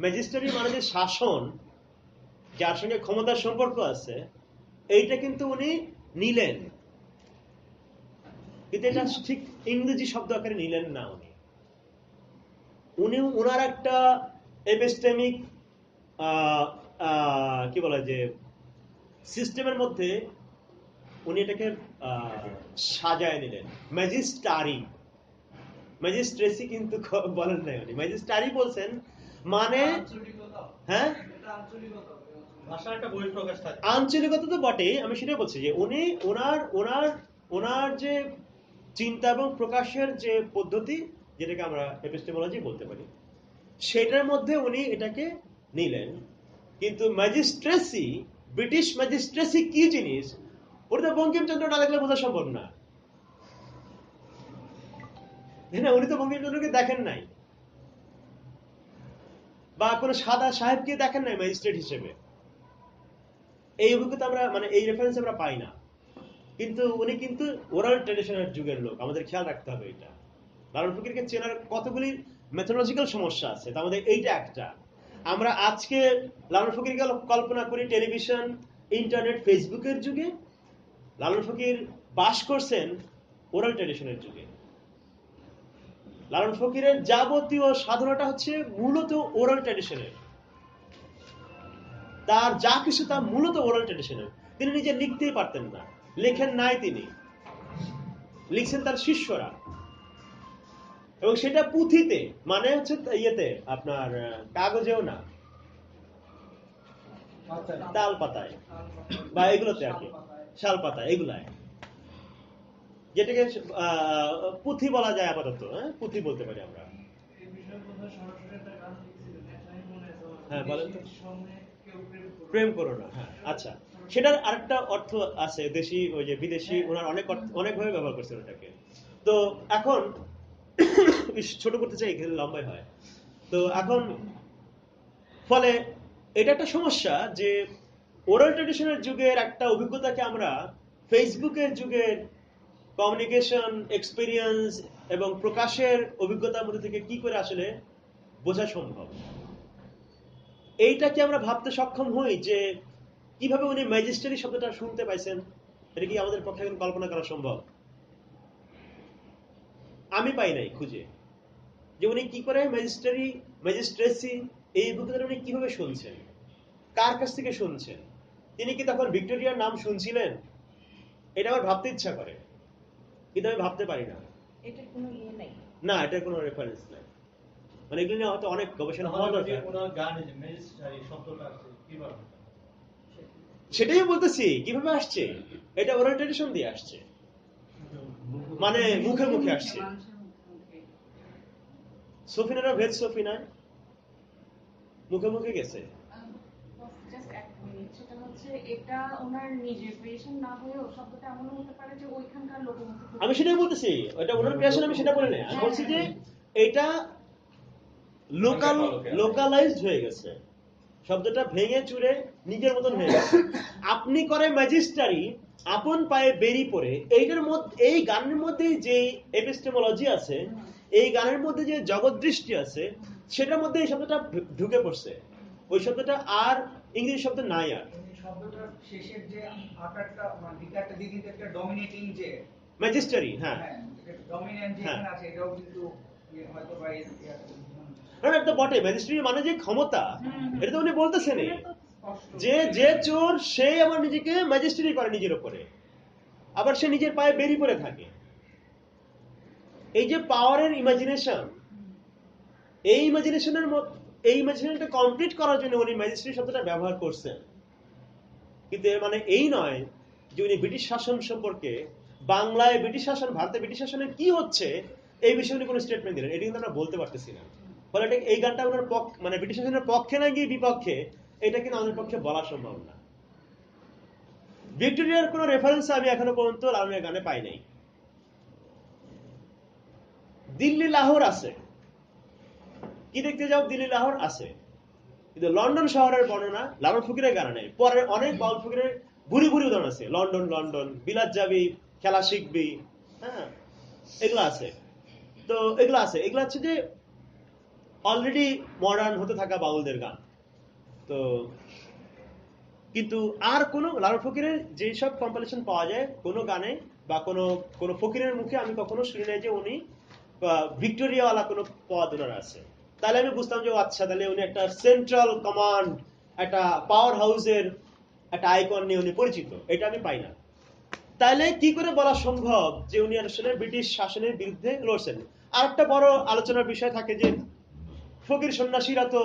ম্যাজিস্ট্রারি মানে যে শাসন, যার সঙ্গে ক্ষমতার সম্পর্ক আছে, এইটা কিন্তু উনি নিলেন, কিন্তু এটা ঠিক ইংরেজি শব্দ আকারে নিলেন না। উনি ওনার একটা এপিস্টেমিক কি বলে যে সিস্টেমের মধ্যে উনি এটাকে সাজায় নিলেন। ম্যাজিস্ট্রেসি কিন্তু বলেন নাই উনি, ম্যাজিস্ট্রারি বলছেন। মানে হ্যাঁ, আঞ্চলিকতা তো বটেই, আমি সেটাই বলছি যে উনি ওনার যে চিন্তা এবং প্রকাশের যে পদ্ধতি, যেটাকে আমরা এপিস্টেমোলজি বলতে পারি, সেটার মধ্যে উনি এটাকে নিলেন। কিন্তু ম্যাজিস্ট্রেসি, ব্রিটিশ ম্যাজিস্ট্রেসি কি জিনিস, ওটা বঙ্কিমচন্দ্র না দেখলে বোঝা সম্ভব না। উনি তো বঙ্কিমচন্দ্রকে দেখেন নাই, বা কোন সাদা সাহেবকে দেখেন নাই ম্যাজিস্ট্রেট হিসেবে। এই অভিজ্ঞতা আমরা মানে এই রেফারেন্স আমরা পাই না। কিন্তু উনি কিন্তু ওরাল ট্র্যাডিশনের যুগের লোক, আমাদের খেয়াল রাখতে হবে এটা। লালন ফকিরকে চেনার কতগুলি মেথোলজিক্যাল সমস্যা আছে, তার মধ্যে এইটা একটা। আমরা আজকে লালন ফকিরকে কল্পনা করি টেলিভিশন, ইন্টারনেট, ফেসবুকের যুগে। লালন ফকির বাস করছেন ওরাল ট্র্যাডিশনের যুগে। লালন ফকিরের যাবতীয় সাধনাটা হচ্ছে মূলত ওরাল ট্র্যাডিশনের। তার যা কিছু তা মূলত ওরাল ট্র্যাডিশনের। তিনি নিজে লিখতেই পারতেন না, লেখেন নাই, তিনি লিখছেন তার শিষ্যরা, এবং সেটা পুঁথিতে, মানে হচ্ছে ইয়েতে, আপনার কাগজেও না, তাল পাতায় বা এগুলোতে আর কি, শাল পাতায়, এগুলায়, যেটাকে পুঁথি বলা যায় আপাতত, হ্যাঁ পুঁথি বলতে পারি আমরা। হ্যাঁ বলেন তো। প্রেম করো না, হ্যাঁ আচ্ছা, সেটার আরেকটা অর্থ আছে, দেশি ওই যে বিদেশি, ওনার অনেকভাবে ব্যবহার করছেন ওটাকে। তো এখন ছোট করতে চাই, এখানে লম্বাই হয়। তো এখন ফলে এটা একটা সমস্যা যে ওরাল ট্রেডিশনের যুগের একটা অভিজ্ঞতাকে আমরা ফেসবুকের যুগের কমিউনিকেশন এক্সপিরিয়েন্স এবং প্রকাশের অভিজ্ঞতার মধ্যে থেকে কি করে আসলে বোঝা সম্ভব, এইটা কি আমরা ভাবতে সক্ষম হই যে কিভাবে উনি ম্যাজিস্ট্রেরি শব্দটা শুনতে পাইছেন? এটা কি আমাদের পক্ষে এখন কল্পনা করা সম্ভব? আমি পাই নাই খুঁজে যে উনি কি করে ম্যাজিস্ট্রেসি এই অভিজ্ঞতাটা উনি কিভাবে শুনছেন, কার কাছ থেকে শুনছেন, তিনি কি তখন ভিক্টোরিয়ার নাম শুনছিলেন? এটা আমার ভাবতে ইচ্ছা করে, কিন্তু আমি ভাবতে পারি না। এটা কোনো ইয়ে নাই। না, এটার কোনো রেফারেন্স নাই। মানে এগুলো নিয়ে হয়তো অনেক গবেষণা হওয়া দরকার। সেটাই বলতেছি, কিভাবে আসছে এটা? ওরাল ট্রেডিশন দিয়ে আসছে, মানে মুখে মুখে আসছে। সফিনারা ভেদ সফিনা মুখে মুখে গেছে। জাস্ট এক মিনিট, সেটা হচ্ছে এটা ওনার নিজের ক্রিয়েশন না হয়েও শব্দটা এমনও হতে পারে যে ওইখানকার লোকমুখে থেকে- আমি সেটাই বলতেছি, এটা ওনার ক্রিয়েশন, আমি সেটা বলি না। আমি বলছি যে এটা লোকালাইজড হয়ে গেছে, শব্দটা ভেঙে চুরে নিজের মতন হয়ে গেছে। আপনি করে ম্যাজিস্ট্রারি আপন পায়ে বেরি পড়ে, এইটার মধ্যে, এই গানের মধ্যে যে এপিস্টেমোলজি আছে, এই গানের মধ্যে যে জগৎদৃষ্টি আছে, সেটার মধ্যে এই শব্দটা ঢুকে পড়ছে। ওই শব্দটা আর ইংরেজি শব্দ নাই আর। শব্দটার শেষের যে আকারটা মানে বিকারটা দিয়ে কিন্তু একটা ডমিনেটিং যে ম্যাজিস্ট্রারি, হ্যাঁ ডমিনেন্ট যেখানে আছে, এটাও কিন্তু হয়তো বা এটা তো বটে, ম্যাজিস্ট্রেট মানে যে ক্ষমতা, এটা তো উনি বলতেছেন যে যে চোর সে আমার নিজেকে ম্যাজিস্ট্রেট করে নিজের উপরে, আবার সে নিজের পায়ে বেরি পড়ে থাকে। এই যে পাওয়ারের ইমাজিনেশন, এই ইমাজিনেশনটা কমপ্লিট করার জন্য উনি ম্যাজিস্ট্রেট শব্দটা ব্যবহার করছেন। কিন্তু এর মানে এই নয় যে উনি ব্রিটিশ শাসন সম্পর্কে, বাংলায় ব্রিটিশ শাসন, ভারতে ব্রিটিশ শাসনের কি হচ্ছে এই বিষয়ে উনি কোনো স্টেটমেন্ট দিলেন, এটি কিন্তু আমরা বলতে পারতেছি না। ফলে এই গানটা ওনার মানে ব্রিটিশ শাসনের পক্ষে না গিয়ে বিপক্ষে, এটা কিন্তু আমাদের পক্ষে বলা সম্ভব না। ভিক্টোরিয়ার কোনো রেফারেন্স আমি এখনো পর্যন্ত লালনের গানে পাই নাই। দিল্লি লাহোর আছে, কি দেখতে যাও, দিল্লি লাহোর আছে, কিন্তু লন্ডন শহরের বর্ণনা লালন ফকিরের গানে নেই। পরে অনেক বাউল ফকিরের ভুরি ভুরি উদাহরণ আছে, লন্ডন লন্ডন, বিলাত যাবি, খেলা শিখবি, হ্যাঁ এগুলো আছে। তো এগুলো আছে, এগুলো হচ্ছে যে অলরেডি মডার্ন হতে থাকা বাউলদের গান। তো কিন্তু আর কোনো লালন ফকিরের যেসব কম্পিলেশন পাওয়া যায় কোনো গানে বা কোনো ফকিরের মুখে আমি কখনো শুনি নাই যে উনি ভিক্টোরিয়াওয়ালা কোনো পদ ওনার আছে। তাহলে আমি বুঝতাম যে আচ্ছা, তাহলে উনি একটা সেন্ট্রাল কমান্ড, একটা পাওয়ার হাউসের একটা আইকন নিয়ে উনি পরিচিত, এটা আমি পাই না। তাহলে কি করে বলা সম্ভব যে উনি আসলে ব্রিটিশ শাসনের বিরুদ্ধে লড়ছেন? আর একটা বড় আলোচনার বিষয় থাকে যে ফকির সন্ন্যাসীরা তো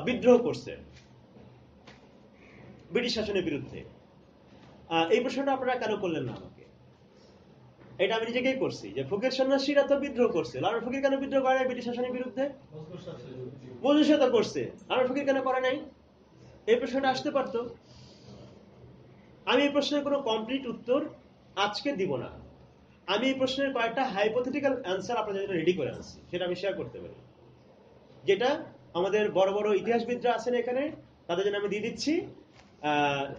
বিদ্রোহ করছে ব্রিটিশ শাসনের বিরুদ্ধে। এই প্রশ্নটা আপনারা কেন করলেন না আমাকে? এটা আমি নিজেকেই করছি যে ফকির সন্ন্যাসীরা তো বিদ্রোহ করছে, লালন ফকির কেন বিদ্রোহ করে নাই ব্রিটিশ শাসনের বিরুদ্ধে? মজুসা তো করছে, লালন ফকির কেন করে নাই? এই প্রশ্নটা আসতে পারতো। আমি এই প্রশ্নের কোনো কমপ্লিট উত্তর আজকে দিব না। আমি এই প্রশ্নের কয়েকটা হাইপোথেটিক্যাল অ্যান্সার আপনাদের জন্য রেডি করে আনছি, সেটা আমি শেয়ার করতে পারি, যেটা আমাদের বড় বড় ইতিহাসবিদরা আছেন এখানে, তাদের জন্য আমি দিয়ে দিচ্ছি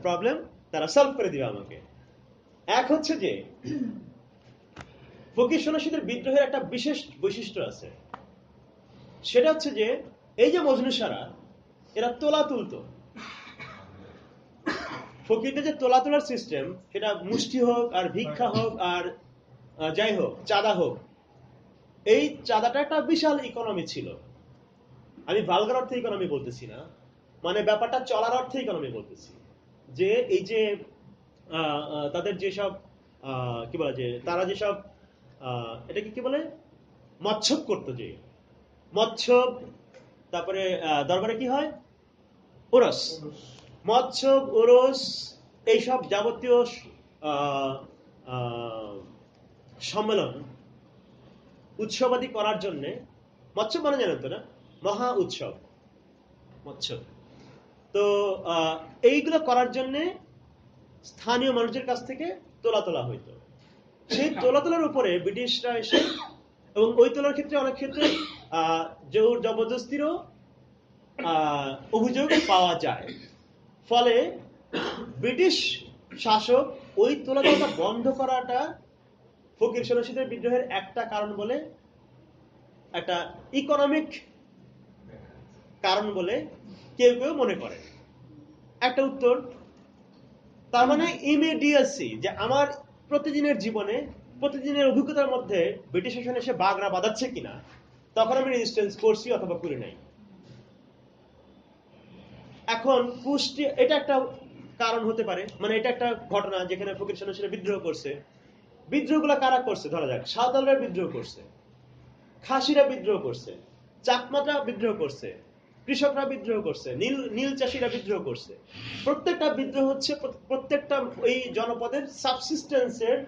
প্রবলেম, তারা সলভ করে দিবে আমাকে। এক হচ্ছে যে ফকির সন্ন্যাসীদের বিদ্রোহের একটা বিশেষ বৈশিষ্ট্য আছে, সেটা হচ্ছে যে এই যে মজনুসারা, এরা তোলা তুলতো। ফকিরদের যে তোলা তোলার সিস্টেম, সেটা মুষ্টি হোক আর ভিক্ষা হোক আর যাই হোক চাঁদা হোক, এই চাঁদাটা একটা বিশাল ইকোনমি ছিল। আমি ভালগার অর্থে ইকোনমি বলতেছি না, মানে ব্যাপারটা চলার অর্থে ইকোনমি বলতেছি। যে এই যে তাদের যেসব কি বলে, যে তারা যেসব এটাকে কি বলে, মৎস্যব করতো, যে মৎস্যব, তারপরে দরবারে কি হয়, ওরস, মৎস্য, ওরস, এইসব যাবতীয় আহ, আহ, সম্মেলন উৎসবাদী করার জন্য, মৎস্য মানে জানেন তো না, মহা উৎসব মৎস্য। তো এইগুলো করার জন্য স্থানীয় মানুষের কাছ থেকে তোলা হইতো। সেই তোলার উপরে ব্রিটিশরা এসে, এবং ওই তোলার ক্ষেত্রে অনেক ক্ষেত্রে জোর জবরদস্তিরও অভিযোগ পাওয়া যায়। ফলে ব্রিটিশ শাসক ওই তোলাটা বন্ধ করাটা ফকির সন্ন্যাসীদের বিদ্রোহের একটা কারণ বলে, একটা ইকোনমিক কারণ বলে কেউ কেউ মনে করে। একটা উত্তর, তার মানে ইমিডিয়েসি, যে আমার প্রতিদিনের জীবনে, প্রতিদিনের অভিজ্ঞতার মধ্যে ব্রিটিশ শাসন এসে বাগড়া বাঁধাচ্ছে কিনা, তখন আমি রেজিস্ট্যান্স করছি অথবা করি নাই। এখন কুষ্টি, এটা একটা কারণ হতে পারে, মানে এটা একটা ঘটনা যেখানে ফকির সন্ন্যাসীরা বিদ্রোহ করছে। বিদ্রোহগুলো কারা করছে? ধরা যাক সাঁওতালরা বিদ্রোহ করছে, খাসিরা বিদ্রোহ করছে, চাকমারা বিদ্রোহ করছে, কৃষকরা বিদ্রোহ করছে, নীল চাষিরা বিদ্রোহ করছে। প্রত্যেকটা বিদ্রোহ হচ্ছে প্রত্যেকটা এই জনপদের সাবসিস্টেন্সের,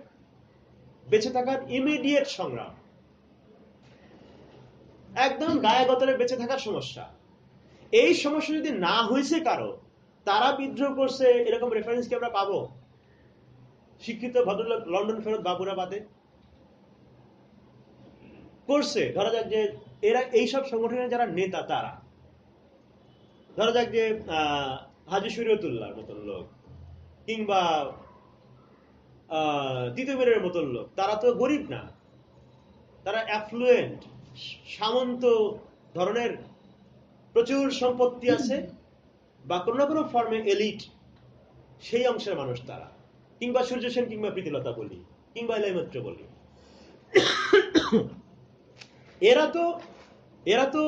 বেঁচে থাকার ইমিডিয়েট সংগ্রাম, একদম গায়ে গতরে বেঁচে থাকার সমস্যা। এই সমস্যা যদি না হয়েছে কারো, তারা বিদ্রোহ করছে, এরকম রেফারেন্স কি আমরা পাবো? শিক্ষিত ভদ্রলোক লন্ডন ফেরত বাবুরা বাদে করছে। ধরা যাক যে এরা এইসব সংগঠনের যারা নেতা, তারা ধরা যাক যে হাজী শরীয়তুল্লাহর মতন লোক, কিংবা তিতুমিরের মতন লোক, তারা তো গরিব না, তারা অ্যাফ্লুয়েন্ট, সামন্ত ধরনের প্রচুর সম্পত্তি আছে, বা কোনো না কোনো ফর্মে এলিট, সেই অংশের মানুষ তারা। কিংবা সূর্য সেন, কিংবা প্রীতিলতা বলি, কিংবা এলাইমাত্র বলি, এরা তো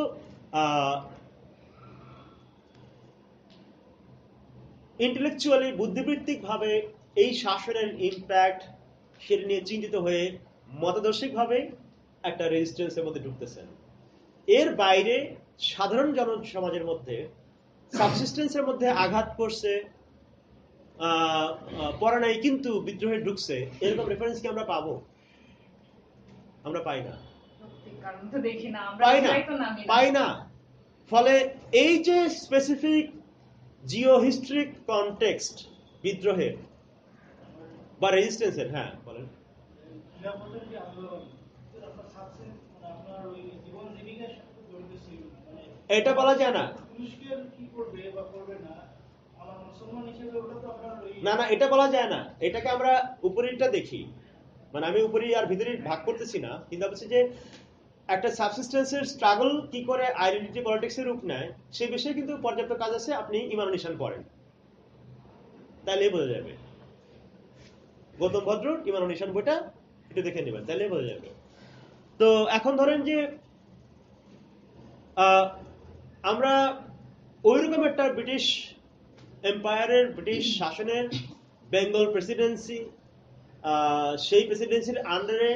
ইন্টেলেকচুয়ালি, বুদ্ধিবৃত্তিক ভাবে এই শাসনের ইম্প্যাক্ট সেটা নিয়ে চিন্তিত হয়ে মতাদর্শিক ভাবে একটা রেজিস্ট্যান্সের মধ্যে ঢুকতেছেন। এর বাইরে সাধারণ জনসমাজের মধ্যে সাবসিস্টেন্সের মধ্যে আঘাত করছে, পড়া নাই কিন্তু বিদ্রোহে ঢুকছে, এরকম রেফারেন্স কি আমরা পাবো? আমরা পাই না, কারণ তো দেখি না, আমরা পাই না, এটাই তো নামি না। পাই না। ফলে এই যে স্পেসিফিক জিও হিস্ট্রিক কনটেক্সট বিদ্রোহের বা রেজিস্ট্যান্সের, হ্যাঁ বলেন, এটা বলা যায় না। না না, এটা বলা যায় না। এটাকে আমরা উপরেরটা দেখি, মানে আমি উপরে আর ভিতরে ভাগ করতেছি না, কিন্তু বলছি যে একটা সাবসিস্টেন্সের স্ট্রাগল কি করে আইডেন্টিটি পলিটিক্সের রূপ নেয়, সেই বিষয়ে কিন্তু পর্যাপ্ত কাজ আছে। আপনি ইমান নিশান পড়েন, তাহলে বোঝা যাবে। গৌতম ভদ্র ইমান নিশান বইটা একটু দেখে নেবেন, তাহলে বোঝা যাবে। তো এখন ধরেন যে আমরা ওইরকম একটা ব্রিটিশ এম্পায়ারের, ব্রিটিশ শাসনের বেঙ্গল প্রেসিডেন্সি, সেই প্রেসিডেন্সির আন্ডারে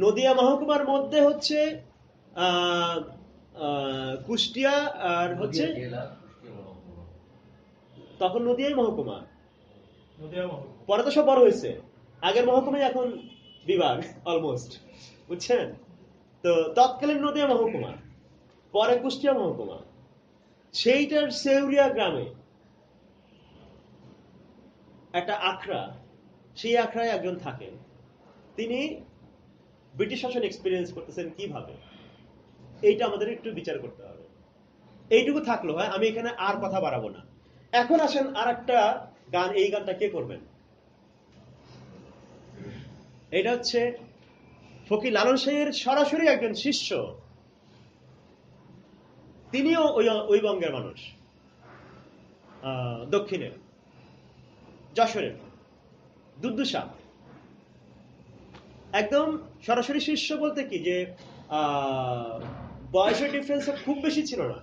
নদিয়া মহকুমার মধ্যে হচ্ছে কুষ্টিয়া, আর হচ্ছে তখন নদিয়াই মহকুমা, পরে তো সব বড় হয়েছে। আগের মহকুমাই এখন বিভাগ অলমোস্ট, বুঝছেন? তো তৎকালীন নদিয়া মহকুমা, পরে কুষ্টিয়া মহকুমা। সেইটার সেউরিয়া গ্রামে একটা আখড়া, সেই আখড়ায় একজন থাকেন, তিনি ব্রিটিশ শাসন এক্সপিরিয়েন্স করতেছেন কিভাবে, এইটা আমাদের একটু বিচার করতে হবে। এইটুকু থাকলো, হয় আমি এখানে আর কথা বাড়াবো না। এখন আসেন আর একটা গান, এই গানটা কে করবেন? এটা হচ্ছে ফকির লালন শাহের সরাসরি একজন শিষ্য, তিনিও ওই বঙ্গের মানুষ, দক্ষিণের যশোরের দুদ্দুষা। একদম সরাসরি শিষ্য বলতে কি, যে বয়সের ডিফারেন্স খুব বেশি ছিল না,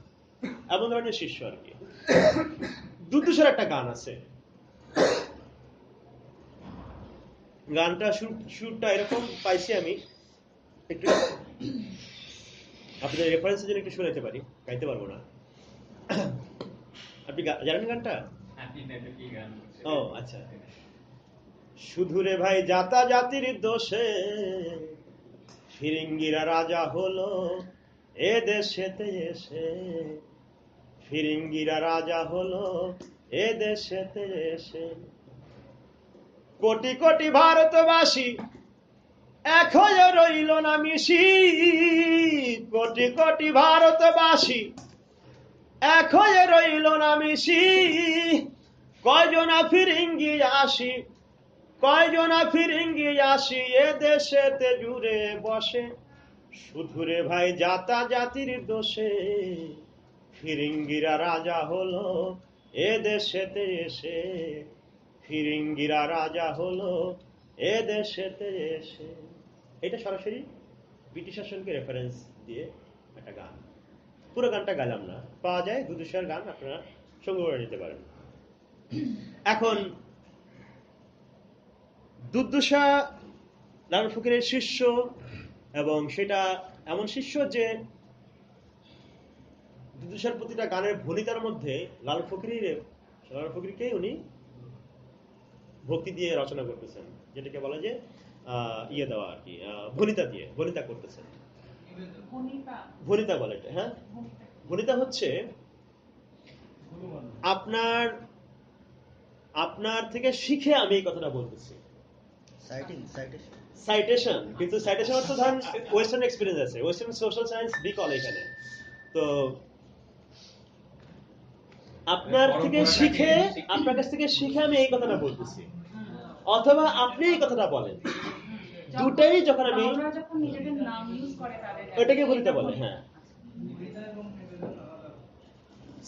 এমন ধরনের শিষ্য আর কি। দুদ্দুষার একটা গান আছে, গানটা সুরটা এরকম পাইছি আমি, একটু আপনাদের রেফারেন্সের জন্য একটু শোনাতে পারি, গাইতে পারবো না। আপনি জানেন গানটা? কি গান হচ্ছে? ও আচ্ছা। শুধু রে ভাই জাতা জাতির দোষে ফিরিঙ্গিরা রাজা হলো এ দেশেতে এসে, ফিরিঙ্গিরা রাজা হলো এ দেশেতে এসে। কোটি কোটি ভারতবাসী এক হয়ে রইল না মিশি, কোটি কোটি ভারতবাসী এক হয়ে রইল না মিশি। কয়জনা ফিরিঙ্গি আসি, কয়জনা ফিরিঙ্গি আসি এ দেশেতে জুড়ে বসে। শুধু রে ভাই জাতা জাতির দোষে ফিরিঙ্গিরা রাজা হলো এ দেশেতে এসে, ফিরিঙ্গিরা রাজা হলো এ দেশেতে এসে। এটা সরাসরি ব্রিটিশ শাসনকে রেফারেন্স দিয়ে একটা গান। পুরো গানটা গাইলাম না, পাওয়া যায় দুদুশার গান, আপনারা সংগ্রহ করে নিতে পারেন। এখন দুর্দশা লালন ফকিরের শিষ্য, এবং সেটা এমন শিষ্য যে দুর্দশার প্রতিটা গানের ভনিতার মধ্যে লালন ফকিরকে উনি ভক্তি দিয়ে রচনা করতেছেন, যেটাকে বলা যে ইয়ে দেওয়া আর কি, ভনিতা করতেছেন। ভনিতা বলে এটা, হ্যাঁ। ভনিতা হচ্ছে আপনার থেকে শিখে আমি এই কথাটা বলতেছি। সাইটেশন, কিন্তু সাইটেশন অর্থ ধরেন ওয়েস্টার্ন এক্সপিরিয়েন্স আছে, ওয়েস্টার্ন সোশ্যাল সায়েন্স বিকল এখানে। তো আপনার কাছ থেকে শিখে আমি এই কথাটা বলতেছি, অথবা আপনি এই কথাটা বলেন, দুটাই যখন আমি ওটাকে বলতে বলে। হ্যাঁ,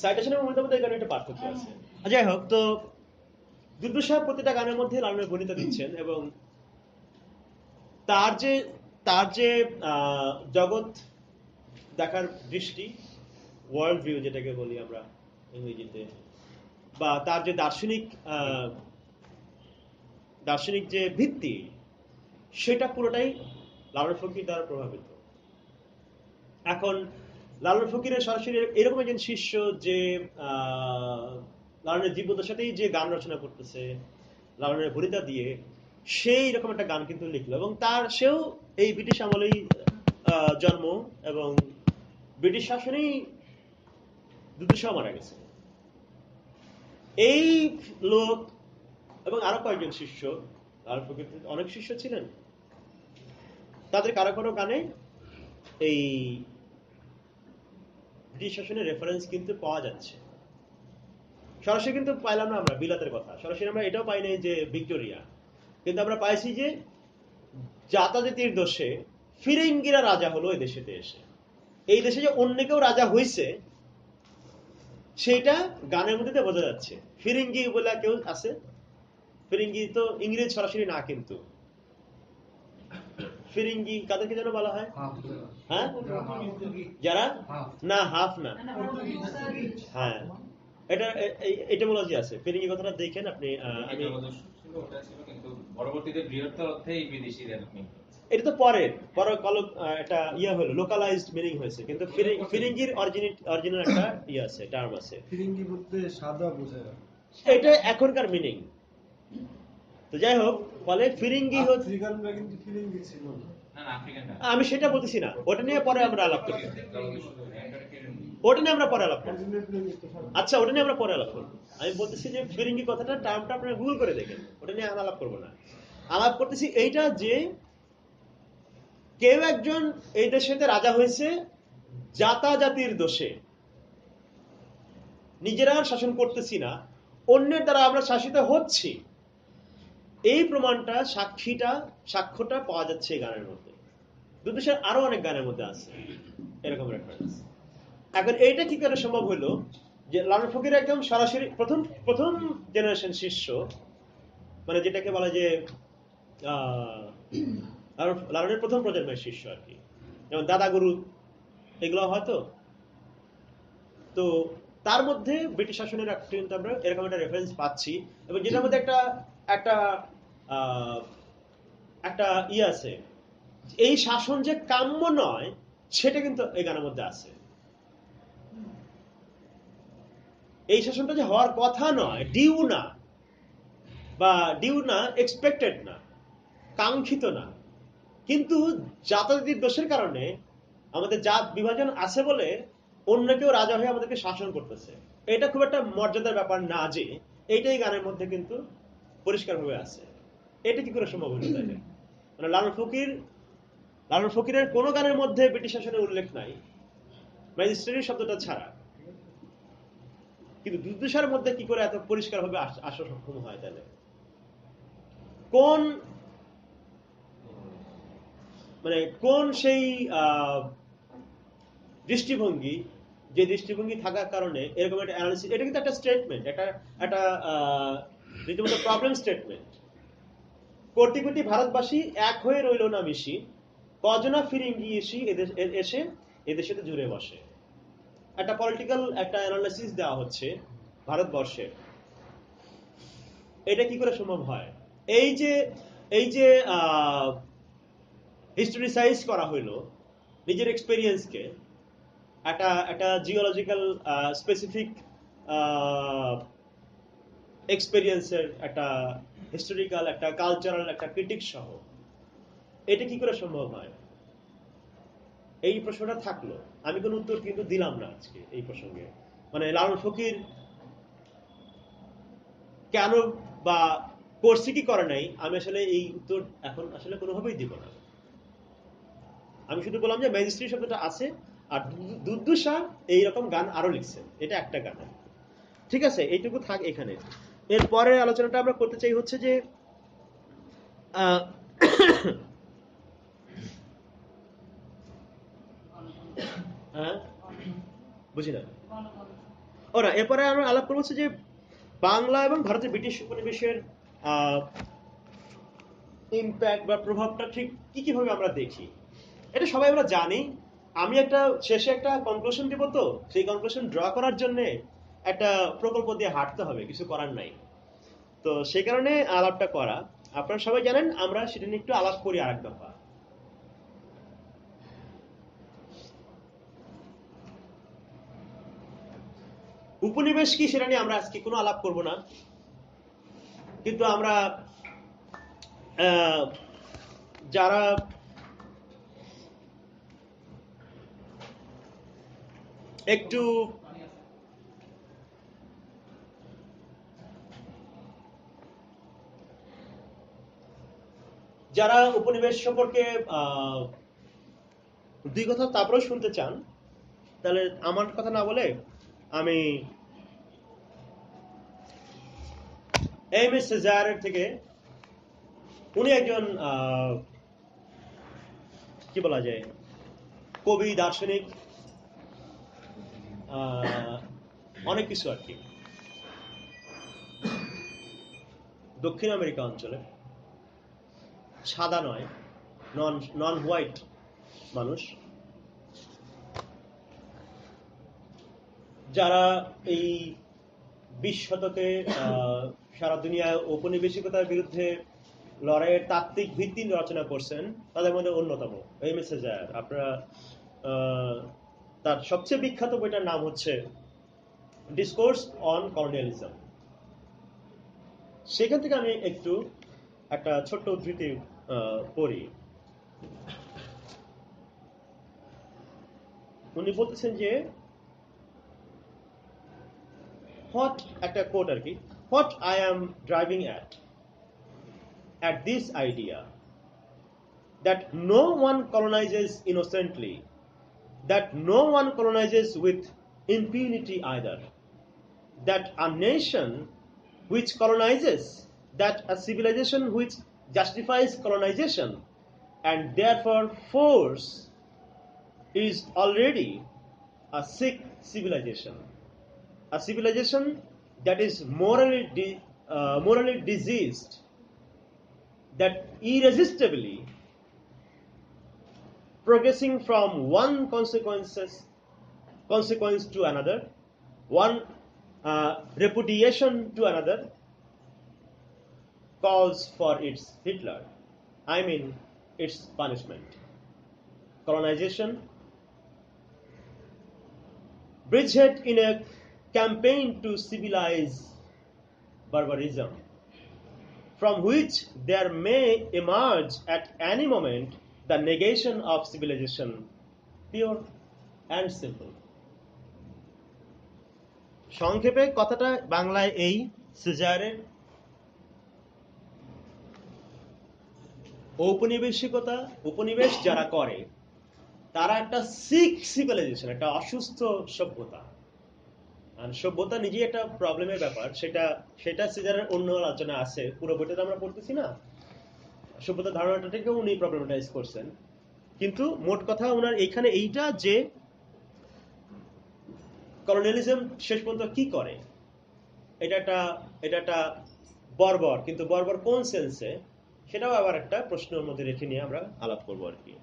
সাইটেশন এবং ভনিতার মধ্যে এখানে একটা পার্থক্য আছে। যাই হোক, তো দুর্দশা প্রতিটা গানের মধ্যে লালনের ভনিতা দিচ্ছেন, এবং তার যে জগৎ দেখার দৃষ্টি, ওয়ার্ল্ড ভিউ যেটাকে বলি আমরা ইংরেজিতে, বা তার যে দার্শনিক যে ভিত্তি, সেটা পুরোটাই লালন ফকির দ্বারা প্রভাবিত। এখন লালন ফকিরের সরাসরি এরকম একজন শিষ্য যে লালনের জীবদ্দশাতেই যে গান রচনা করতেছে লালনের ভনিতা দিয়ে, সেই রকম একটা গান কিন্তু লিখলো, এবং সেও এই ব্রিটিশ আমলেই জন্ম, এবং ব্রিটিশ শাসনেই দুর্দশা মারা গেছে। এই লোক এবং আরো কয়েকজন শিষ্য, লালন ফকির অনেক শিষ্য ছিলেন, তাদের কারো কারো গানে এই ব্রিটিশ শাসনের রেফারেন্স কিন্তু পাওয়া যাচ্ছে। সরাসরি কিন্তু পাইলাম না আমরা বিলাতের কথা, সরাসরি আমরা এটাও পাই নাই যে ভিক্টোরিয়া, কিন্তু আমরা পাইছি যে জাতাজাতির দোষে ফিরিঙ্গিরা রাজা হলো এই দেশেতে এসে। এই দেশে যে অন্য কেউ রাজা হইছে সেটা গানের মধ্যে বোঝা যাচ্ছে। ফিরিঙ্গি বলে কেউ আছে, ফিরিঙ্গি তো ইংরেজ সরাসরি না, কিন্তু ফিরিঙ্গি কাদেরকে যেন বলা হয়? হ্যাঁ, যারা না হাফ না, হ্যাঁ, এটা এটিমোলজি আছে ফিরিঙ্গি কথাটা দেখেন আপনি। আমি পরবর্তীতে বৃহত্তর অর্থে বিদেশিদের, এটা তো পরে একটা হলো লোকালাইজড মিনিং হয়েছে, কিন্তু ফিরিঙ্গির অরিজিনাল একটা আছে, টার্ম আছে। ফিরিঙ্গি বলতে সাদা বোঝায়, এটা এখনকার মিনিং। তো যাই হোক, ফলে ফিরিঙ্গি হচ্ছে, কিন্তু ফিরিঙ্গি ছিল না। আমি সেটা বলতেছি না, ওটা নিয়ে পরে আমরা আলাপ করব। আচ্ছা, ওটা নিয়ে আমরা পরে আলাপ করবো। আমি বলতেছি যে ফিরিঙ্গি কথাটা টার্মটা আপনারা গুগল করে দেখেন, ওটা নিয়ে আলাপ করবো না। আলাপ করতেছি এইটা যে কেউ একজন এই দেশেতে রাজা হয়েছে জাতাজাতির দোষে, নিজেরা আর শাসন করতেছি না, অন্যের দ্বারা আমরা শাসিত হচ্ছি, এই প্রমাণটা সাক্ষ্যটা পাওয়া যাচ্ছে এই গানের মধ্যে। দুর্দশার আরো অনেক গানের মধ্যে আছে এরকম রেফারেন্স। এখন এইটা কি করে সম্ভব হলো যে লালন ফকির একদম সরাসরি প্রথম জেনারেশন শিষ্য, মানে যেটাকে বলা যে লালনের প্রথম প্রজন্মের শিষ্য আর কি, যেমন দাদা গুরু এগুলো হয়তো। তো তার মধ্যে ব্রিটিশ শাসনের কিন্তু আমরা এরকম একটা রেফারেন্স পাচ্ছি, এবং যেটার মধ্যে একটা আছে, এই শাসন যে কাম্য নয় সেটা কিন্তু এই গানের মধ্যে আছে। এই শাসনটা যে হওয়ার কথা নয়, ডিউ না, এক্সপেক্টেড না, কাঙ্ক্ষিত না, কিন্তু জাতাতির দোষের কারণে আমাদের জাত বিভাজন আছে বলে অন্য কেউ রাজা হয়ে আমাদেরকে শাসন করতেছে। এটা খুব একটা মর্যাদার ব্যাপার না যে, এইটাই গানের মধ্যে কিন্তু পরিষ্কারভাবে আছে। এটা কি করে সম্ভব হলো তাইলে? মানে লালন ফকিরের কোনো গানের মধ্যে ব্রিটিশ শাসনের উল্লেখ নাই, ম্যাজিস্ট্রেরি শব্দটা ছাড়া। কিন্তু দুর্দশার মধ্যে কি করে এত পরিষ্কারভাবে আসা সক্ষম হয় তাহলে? কোন সেই দৃষ্টিভঙ্গি, যে দৃষ্টিভঙ্গি থাকার কারণে এরকম একটা অ্যানালিসিস, এটা কিন্তু একটা স্টেটমেন্ট, একটা রীতিমতো প্রবলেম স্টেটমেন্ট। কোটি কোটি ভারতবাসী এক হয়ে রইল না মিশি, কজনা ফিরিঙ্গি এসে এদেশে তো জুড়ে বসে। একটা পলিটিক্যাল একটা অ্যানালিসিস দেওয়া হচ্ছে ভারতবর্ষের। এটা কি করে সম্ভব হয়? এই যে হিস্টোরিসাইজ করা হইলো নিজের এক্সপেরিয়েন্সকে, একটা জিওলজিক্যাল স্পেসিফিক এক্সপেরিয়েন্সের একটা হিস্টোরিক্যাল, একটা কালচারাল, একটা ক্রিটিক সহ, এটা কি করে সম্ভব হয়? এই প্রশ্নটা থাকলো, আমি কোনো উত্তর কিন্তু দিলাম না আজকে এই প্রসঙ্গে। মানে লালন ফকির কেন বা করছে কি করে নাই, আমি আসলে এই উত্তর এখন আসলে কোনোভাবেই দিব না। আমি শুধু বললাম যে ম্যাজিস্ট্রি শব্দটা আছে, আর দুর্দশা এইরকম গান আরো লিখছেন, এটা একটা গান। ঠিক আছে, এইটুকু থাক এখানে। এরপরে আলোচনাটা আমরা করতে চাই হচ্ছে যে হ্যাঁ বুঝি না। ওরা এরপরে আমরা আলাপ করবো যে বাংলা এবং ভারতের ব্রিটিশ উপনিবেশের ইম্প্যাক্ট বা প্রভাবটা ঠিক কিভাবে আমরা দেখি। এটা সবাই আমরা জানি। আমি শেষে একটা কনক্লুশন দিব, তো সেই কনক্লুশন ড্র করার জন্য একটা প্রকল্প দিয়ে হাঁটতে হবে, কিছু করার নাই। তো সেই কারণে আলাপটা করা। আপনারা সবাই জানেন, আমরা সেটা নিয়ে একটু আলাপ করি আরেক দফা। উপনিবেশ কি সেটা নিয়ে আমরা আজকে কোনো আলাপ করব না, কিন্তু আমরা যারা একটু উপনিবেশ সম্পর্কে দুই কথা তারপরেও শুনতে চান, তাহলে আমার কথা না বলে আমি এম.এস. সেজারের থেকে, উনি একজন কি বলা যায়, কবি, দার্শনিক, অনেক কিছু আর কি, দক্ষিণ আমেরিকা অঞ্চলে, সাদা নয়, নন হোয়াইট মানুষ, যারা এই 20 শতকে সারা দুনিয়ায় ঔপনিবেশিকতার বিরুদ্ধে লড়াইয়ের তাত্ত্বিক ভিত্তি রচনা করছেন, তাদের মধ্যে অন্যতম এম.এস. সেজার। আপনারা তার সবচেয়ে বিখ্যাত বইটার নাম হচ্ছে ডিসকোর্স অন কলোনিয়ালিজম। সেখান থেকে আমি একটা ছোট্ট উদ্ধৃতি পড়ি। উনি বলতেছেন যে একটা কোট আর কি, what I am driving at this idea that no one colonizes innocently, that no one colonizes with impunity either, that a nation which colonizes, that a civilization which justifies colonization and therefore force is already a sick civilization, a civilization that is morally diseased, that irresistibly progressing from one consequence to another, one repudiation to another, calls for its Hitler, I mean its punishment. Colonization, bridgehead in a campaign to civilize barbarism, from which there may emerge at any moment the negation of civilization, pure and simple. সংক্ষেপে কথাটা বাংলায় এই, সিজারের উপনিবেশ যারা করে তারা একটা sick civilisation, একটা অসুস্থ সভ্যতা। আর সভ্যতা নিজেই একটা প্রবলেমের ব্যাপার, সেটা সিজারের অন্য আলোচনা আছে, পুরো বইটা তো আমরা পড়তেছি না। সভ্যতার ধারণাটাকে উনি প্রবলেমাটাইজ করছেন, কিন্তু মোট কথা ওনার এইখানে এইটা যে কলোনিয়ালিজম শেষ পর্যন্ত কি করে, এটা একটা বর্বর, কিন্তু বর্বর কোন সেন্সে সেটাও আবার একটা প্রশ্নের মধ্যে রেখে নিয়ে আমরা আলাপ করবো আর কি।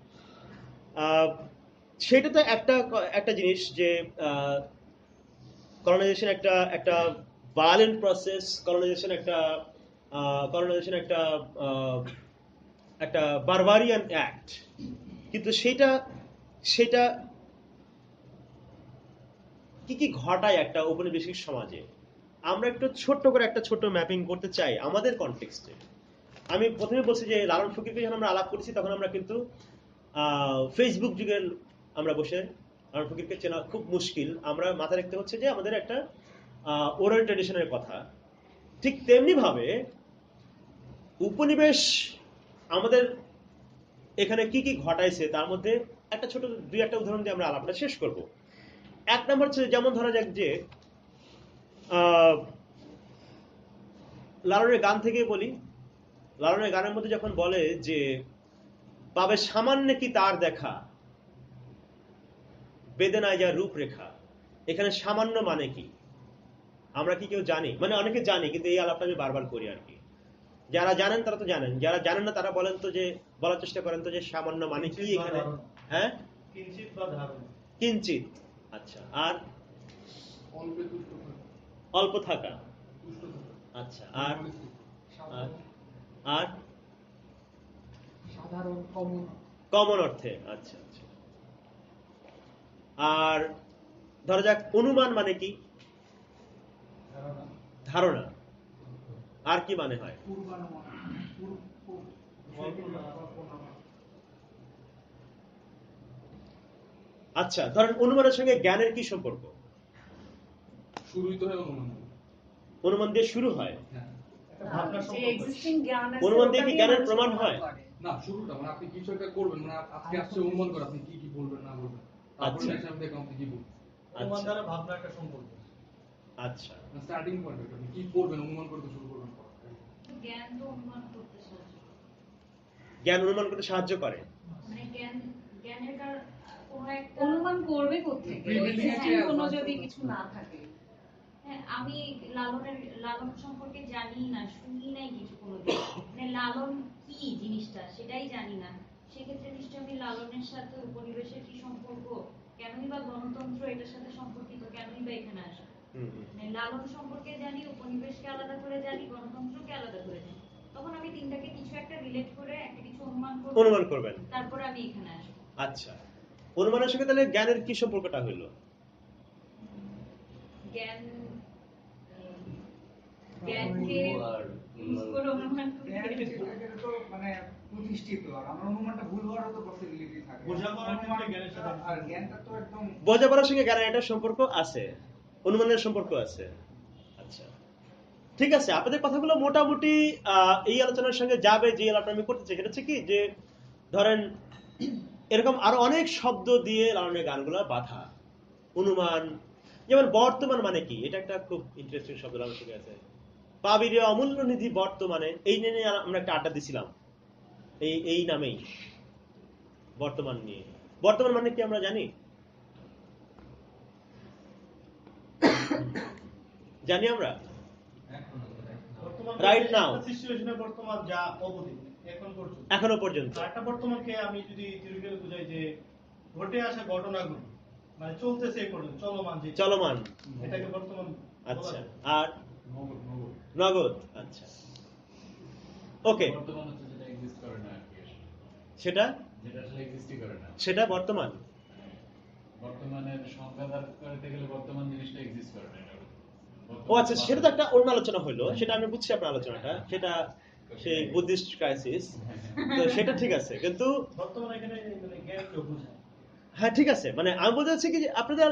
সেটা তো একটা জিনিস যে কলোনাইজেশন একটা ভায়োলেন্ট প্রসেস, কলোনাইজেশন একটা বারবারিয়ান অ্যাক্ট, কিন্তু সেটা কি ঘটায় একটা ঔপনিবেশিক সমাজে। আমরা একটু ছোট্ট করে একটা ছোট্ট ম্যাপিং করতে চাই আমাদের কনটেক্সটে। আমি প্রথমে বলছি যে লালন ফকিরকে যখন আমরা আলাপ করেছি তখন আমরা কিন্তু ফেসবুক যুগের আমরা বসে লালন ফকিরকে চেনা খুব মুশকিল। আমরা মাথায় রাখতে হচ্ছে যে আমাদের একটা ওরাল ট্র্যাডিশনের কথা। ঠিক তেমনি ভাবে উপনিবেশ আমাদের এখানে কি ঘটাইছে তার মধ্যে একটা ছোট দুই একটা উদাহরণ দিয়ে আমরা আলাপটা শেষ করব। এক নম্বর হচ্ছে, যেমন ধরা যাক যে লালনের গান থেকে বলি, লালনের গানের মধ্যে যখন বলে যে পাবে সামান্য কি তার দেখা, বেদনায় যা রূপরেখা, এখানে সামান্য মানে কি আমরা কি কেউ জানি? মানে অনেকে জানি, কিন্তু এই আলাপটা আমি বারবার করি আর কি। যারা জানেন তারা তো জানেন, যারা জানেন না তারা বলেন তো, যে বলার চেষ্টা করেন তো যে সামান্য মানে কি এখানে। হ্যাঁ, কিঞ্চিত বা ধারণা। কিঞ্চিত, আচ্ছা। আর অল্প থাকা, আচ্ছা। আর সাধারণ কমন অর্থে, আচ্ছা আচ্ছা। আর ধরা যাক অনুমান মানে কি? ধারণা। আর কি মানে হয়? আচ্ছা, ধরেন অনুমানের সঙ্গে জ্ঞানের কি সম্পর্ক? শুরুই তো হয় অনুমান দিয়ে শুরু হয়। অনুমান দিয়ে কি জ্ঞানের প্রমাণ হয়? না, শুরুটা মানে আপনি কিছু একটা করবেন, মানে আজকে আসছে অনুমান করে আপনি কি বলবেন না বলবেন, তারপরে নেক্সট টাইম দেখুন আপনি কি বলবেন। অনুমান দ্বারা ভাবনা একটা সম্পর্ক। আচ্ছা, স্টার্টিং পয়েন্ট আপনি কি করবেন, অনুমান করতে শুরু করবেন। জ্ঞান তো অনুমান করতে সাহায্য করে। জ্ঞান অনুমান করতে সাহায্য করে। মানে জ্ঞানের কোনো একটা অনুমান করবে কোত্থেকে? Existing কোনো যদি কিছু না থাকে। হ্যাঁ, আমি লালন সম্পর্কে জানি না, শুনি নাই কিছু কোনোদিন। মানে লালন কি জিনিসটা সেটাই জানি না। সেক্ষেত্রে নিশ্চয়ই আমি লালনের সাথে উপনিবেশের কি সম্পর্ক, কেনই বা গণতন্ত্র এটার সাথে সম্পর্কিত, কেনই বা এখানে আসা। মানে লালন সম্পর্কে জানি, উপনিবেশকে আলাদা করে জানি, গণতন্ত্রকে আলাদা করে জানি। তখন আমি তিনটাকে কিছু একটা রিলেট করে একটা কিছু অনুমান করবেন, তারপরে আমি এখানে আসবো। আচ্ছা, অনুমানের সঙ্গে তাহলে জ্ঞানের কি সম্পর্কটা হইলো? জ্ঞানকে ইউজ করে অনুমান তো মানে প্রতিষ্ঠিত, আর আমার অনুমানটা ভুল হওয়ারও তো পসিবিলিটি থাকে। বোঝাপড়ার ক্ষেত্রে জ্ঞানের সাথে আর জ্ঞানটা তো একদম বোঝাপড়ার সঙ্গে জ্ঞানের একটা সম্পর্ক আছে, অনুমানের সম্পর্ক আছে। আচ্ছা, ঠিক আছে, আপনাদের কথাগুলো মোটামুটি এই আলোচনার সঙ্গে যাবে। যে আলোচনা আমি করতে চাই সেটা হচ্ছে কি, যে ধরেন এরকম আরো অনেক শব্দ দিয়ে লালনের গানগুলো বাঁধা। অনুমান, যেমন বর্তমান মানে কি, এটা একটা খুব ইন্টারেস্টিং শব্দ লালন সঙ্গে আছে। পাবিরে অমূল্য নিধি বর্তমানে, এই নিয়ে আমরা একটা আড্ডা দিছিলাম, এই নামেই বর্তমান নিয়ে। বর্তমান মানে কি আমরা জানি? জানি আমরা রাইট নাও, সিচুয়েশনে বর্তমান যা অবধি এখনো পর্যন্ত। একটা বর্তমানকে আমি যদি থিওরিক্যালি বুঝাই যে ঘটে আসা ঘটনাগুলো মানে চলতেছে এই পর্যন্ত, চলমান, এটাকে বর্তমান। আচ্ছা, আর নগদ, আচ্ছা, ওকে, বর্তমান হচ্ছে যেটা এক্সিস্ট করে না আর কি, সেটা যেটা আসলে এক্সিস্টই করে না, সেটা বর্তমান। বর্তমানের সংজ্ঞা দাঁড় করতে গেলে বর্তমান জিনিসটা এক্সিস্ট করে না, এটা ও আচ্ছা, সেটা তো একটা অন্য আলোচনা হলো, সেটা আমি বুঝছি আপনার আলোচনাটা, সেটা সেই বুদ্ধিস্ট ক্রাইসিস, তো সেটা ঠিক আছে, কিন্তু বর্তমানে এখানে মানে জ্ঞান কেউ বোঝায়। হ্যাঁ ঠিক আছে, মানে আমি বলতে চাচ্ছি কি যে আপনাদের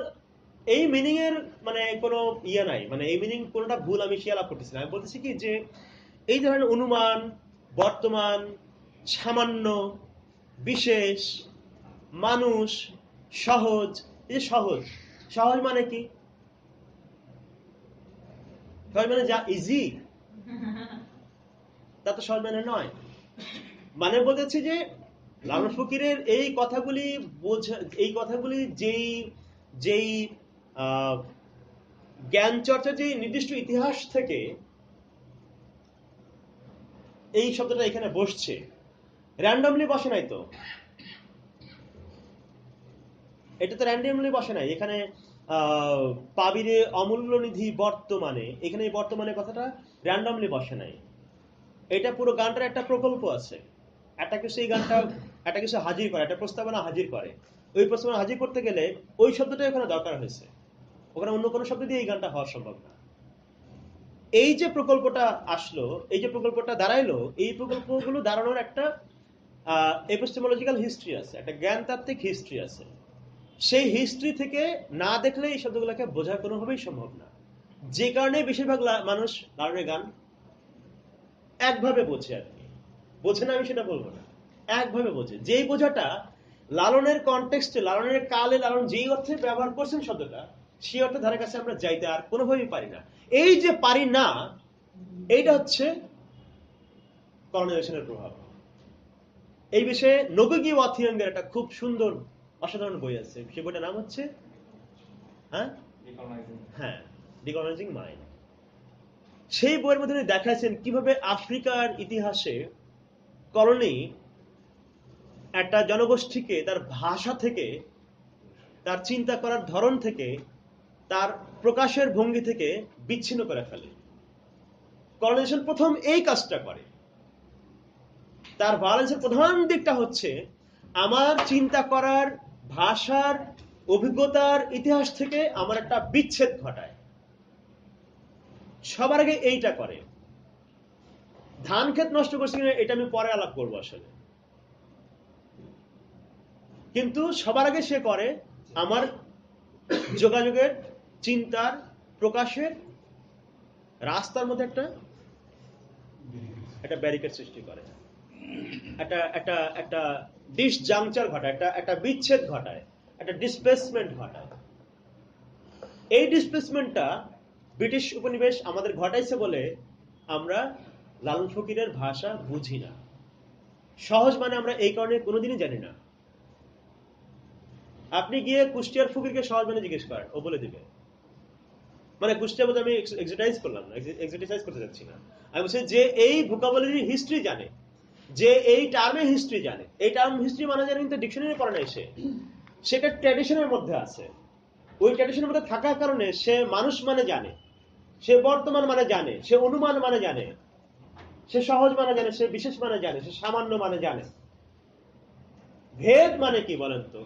এই মিনিং এর মানে কোনো ইয়ে নাই, মানে এই মিনিং কোনোটা ভুল আমি শেয়ার করতেছি না। আমি বলতেছি কি যে এই ধরনের অনুমান, বর্তমান, সামান্য, বিশেষ, মানুষ, সহজ, এই যে সহজ, সহজ মানে কি? সহজ মানে যা ইজি, তা তো সহজ মানে নয়। মানে বলতেছি যে লালন ফকিরের এই কথাগুলি বোঝা, এই কথাগুলি যেই যেই জ্ঞান চর্চা যে নির্দিষ্ট ইতিহাস থেকে এই শব্দটা এখানে বসছে, র্যান্ডমলি বসে নাই তো, এটা তো র্যান্ডমলি বসে নাই। এখানে পাবিরে অমূল্য নিধি বর্তমানে, এখানে এই বর্তমানে কথাটা র্যান্ডমলি বসে নাই। এটা পুরো গানটার একটা প্রকল্প আছে, একটা কিছু এই গানটা একটা কিছু হাজির করে, একটা প্রস্তাবনা হাজির করে। ওই প্রস্তাবনা হাজির করতে গেলে ওই শব্দটা ওখানে দরকার হয়েছে, ওখানে অন্য কোনো শব্দ দিয়ে এই গানটা হওয়া সম্ভব না। এই যে প্রকল্পটা আসলো, এই যে প্রকল্পটা দাঁড়াইলো, এই প্রকল্পগুলো দাঁড়ানোর একটা এপিস্টেমোলজিক্যাল হিস্ট্রি আছে, একটা জ্ঞানতাত্ত্বিক হিস্ট্রি আছে। সেই হিস্ট্রি থেকে না দেখলে এই শব্দগুলোকে বোঝা কোনোভাবেই সম্ভব না। যে কারণে বেশিরভাগ মানুষ লালনের গান একভাবে বোঝে, আর কি বোঝে না আমি সেটা বলবো না, একভাবে বোঝে। যেই বোঝাটা লালনের কনটেক্সটে, লালনের কালে লালন যেই অর্থে ব্যবহার করছেন শব্দটা, সেই অর্থে ধারে কাছে আমরা যাইতে আর কোনোভাবেই পারি না। এই যে পারি না, এইটা হচ্ছে কলোনাইজেশনের প্রভাব। এই বিষয়ে নোবুগি ওয়াথিয়াঙ্গের একটা খুব সুন্দর অসাধারণ বই আছে, সেই বইটার নাম হচ্ছে ডিকলোনাইজিং মাইন্ড। সেই বইয়ের মধ্যে উনি দেখাচ্ছেন কিভাবে আফ্রিকার ইতিহাসে কলোনি একটা জনগোষ্ঠীকে তার ভাষা থেকে, তার চিন্তা করার ধরন থেকে, তার প্রকাশের ভঙ্গি থেকে বিচ্ছিন্ন করে ফেলে। কলোনাইজেশন প্রথম এই কাজটা করে। তার ভায়োলেন্সের প্রধান দিকটা হচ্ছে আমার চিন্তা করার, ভাষার, অভিজ্ঞতার ইতিহাস থেকে আমার একটা বিচ্ছেদ ঘটায়। সবার আগে এইটা করে। ধান ক্ষেত নষ্ট করছে কিনা এটা আমি পরে আলাপ করবো আসলে, কিন্তু সবার আগে সে করে আমার যোগাযোগের, চিন্তার, প্রকাশের রাস্তার মধ্যে একটা ব্যারিকেড সৃষ্টি করে, একটা ডিসজাংচার ঘটায়, একটা বিচ্ছেদ ঘটায়, একটা ডিসপ্লেসমেন্ট ঘটায়। এই ডিসপ্লেসমেন্টটা ব্রিটিশ উপনিবেশ আমাদের ঘটাইছে বলে আমরা লালন ফকিরের ভাষা বুঝি না। সহজ মানে আমরা এই কারণে কোনোদিনই জানি না। আপনি গিয়ে কুষ্টিয়ার ফকিরকে সহজ মানে জিজ্ঞেস করেন, ও বলে দিবে। মানে কুষ্টিয়া বলতে আমি এক্সারসাইজ করলাম না, এক্সারসাইজ করতে যাচ্ছি না, আমি বলছি যে এই ভোকাবুলারি হিস্ট্রি জানে, যে এই টার্মের হিস্ট্রি জানে। এই টার্ম হিস্ট্রি মানে জানে কিন্তু ডিকশনারি পড়ে নাই সে, সেটা ট্র্যাডিশনের মধ্যে আছে। ওই ট্র্যাডিশনের মধ্যে থাকার কারণে সে মানুষ মানে জানে, সে বর্তমান মানে জানে, সে অনুমান মানে জানে, সে সহজ মানে জানে, সে বিশেষ মানে জানে, সে সামান্য মানে জানে। ভেদ মানে কি বলেন তো?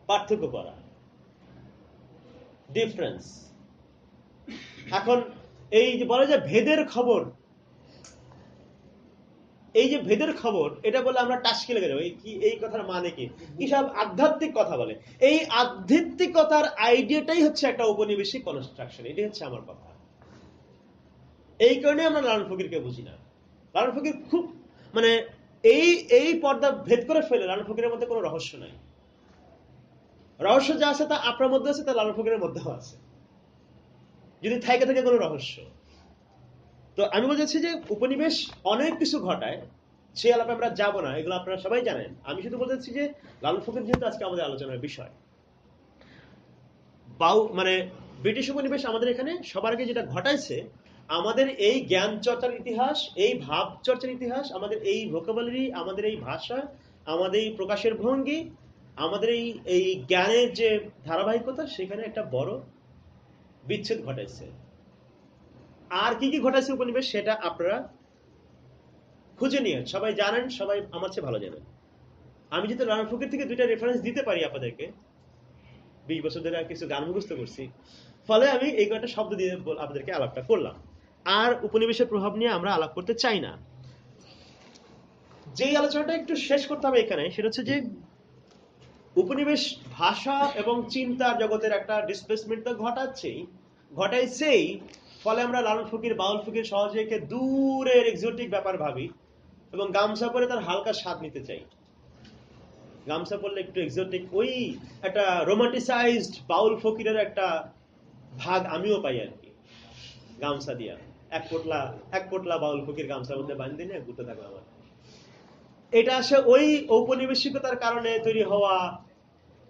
পার্থক্য করা, ডিফারেন্স। এখন এই যে বলে যে ভেদের খবর, এই যে ভেদের খবর, এটা বলে আমরা টাসকে লেগে যাবো। এই কথার মানে কি? কি সব আধ্যাত্মিক কথা বলে। এই আধ্যাত্মিকতার আইডিয়াটাই হচ্ছে একটা উপনিবেশিক কনস্ট্রাকশন। এটাই হচ্ছে আমার কথা। এই কারণে আমরা লালন ফকিরকে বুঝি না। লালন ফকির খুব মানে এই পর্দা ভেদ করে ফেলে। লালন ফকিরের মধ্যে কোনো রহস্য নাই। রহস্য যা আছে তা আপনার মধ্যে আছে, তা লালন ফকিরের মধ্যেও আছে, যদি থাকে কোনো রহস্য। তো আমি বলছি যে উপনিবেশ অনেক কিছু ঘটায়, সেই আলাপে আমরা যাবো না, এগুলো আপনারা সবাই জানেন। আমি শুধু বলতেছি যে লালন ফকির যেহেতু আজকে আমাদের আলোচনার বিষয়, মানে ব্রিটিশ উপনিবেশ আমাদের এখানে সবার আগে যেটা ঘটাইছে, আমাদের এই জ্ঞান চর্চার ইতিহাস, এই ভাব চর্চার ইতিহাস, আমাদের এই ভোকাবুলারি, আমাদের এই ভাষা, আমাদের এই প্রকাশের ভঙ্গি, আমাদের এই জ্ঞানের যে ধারাবাহিকতা, সেখানে একটা বড় বিচ্ছেদ ঘটাইছে। আর কি কি ঘটাইছে উপনিবেশ, সেটা আপনারা খুঁজে নিয়ে সবাই জানেন, সবাই আমার চেয়ে ভালো জানেন। আমি যদি লালন ফকির থেকে দুইটা রেফারেন্স দিতে পারি আপনাদেরকে, 20 বছর ধরে কিছু গান মুখস্থ করছি, ফলে আমি এই কয়েকটা শব্দ দিয়ে আপনাদেরকে আলাপটা করলাম। আর উপনিবেশের প্রভাব নিয়ে আমরা আলাপ করতে চাই না। যেই আলোচনাটা একটু শেষ করতে হবে এখানে, সেটা হচ্ছে যে উপনিবেশ ভাষা এবং চিন্তার জগতের একটা ডিসপ্লেসমেন্ট তো ঘটাইছেই। ফলে আমরা লালন ফকির, বাউল ফকির সহজে একে দূরের এক্সোটিক ব্যাপার ভাবি এবং গামছা পরে তার হালকা স্বাদ নিতে চাই। গামছা পরলে একটু এক্সোটিক, ওই একটা রোমান্টিসাইজড বাউল ফকিরের একটা ভাগ আমিও পাই আর কি। গামছা দিয়া এক পোটলা বাউল ফকির গামছার মধ্যে বাঁধি নিয়ে ঘুরতে থাকবে আমার। এটা আসে ওই ঔপনিবেশিকতার কারণে তৈরি হওয়া,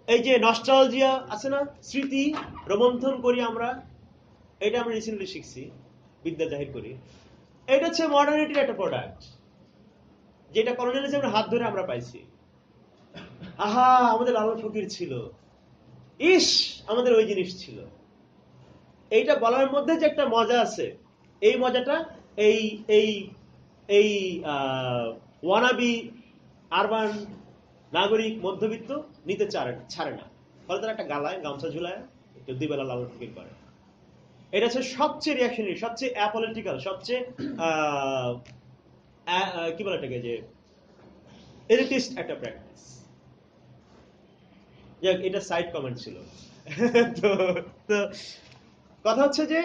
এই যে নস্টালজিয়া আছে না, স্মৃতি রোমন্থন করি আমরা, এটা আমরা রিসেন্টলি শিখছি, বিদ্যা জাহির করি। এটা হচ্ছে মডার্নিটির একটা প্রোডাক্ট, যেটা কলোনিয়ালিজমের হাত ধরে আমরা পাইছি। আহা, আমাদের লালন ফকির ছিল, ইস আমাদের ওই জিনিস ছিল। এইটা বলার মধ্যে যে একটা মজা আছে, এই মজাটা এই এই এই ওয়ানাবি আরবান নাগরিক মধ্যবিত্ত নিতে ছাড়ে না। ফলে তারা একটা গালায় গামছা ঝুলায় একটু দুইবেলা লালন ফকির করে। এটা হচ্ছে সবচেয়ে রিয়াকশনারি, সবচেয়ে অ্যাপলিটিক্যাল, সবচেয়ে কি বলে এটাকে, যে এলিটিস্ট একটা প্র্যাকটিস। যাক, এটা সাইড কমেন্ট ছিল। তো কথা হচ্ছে যে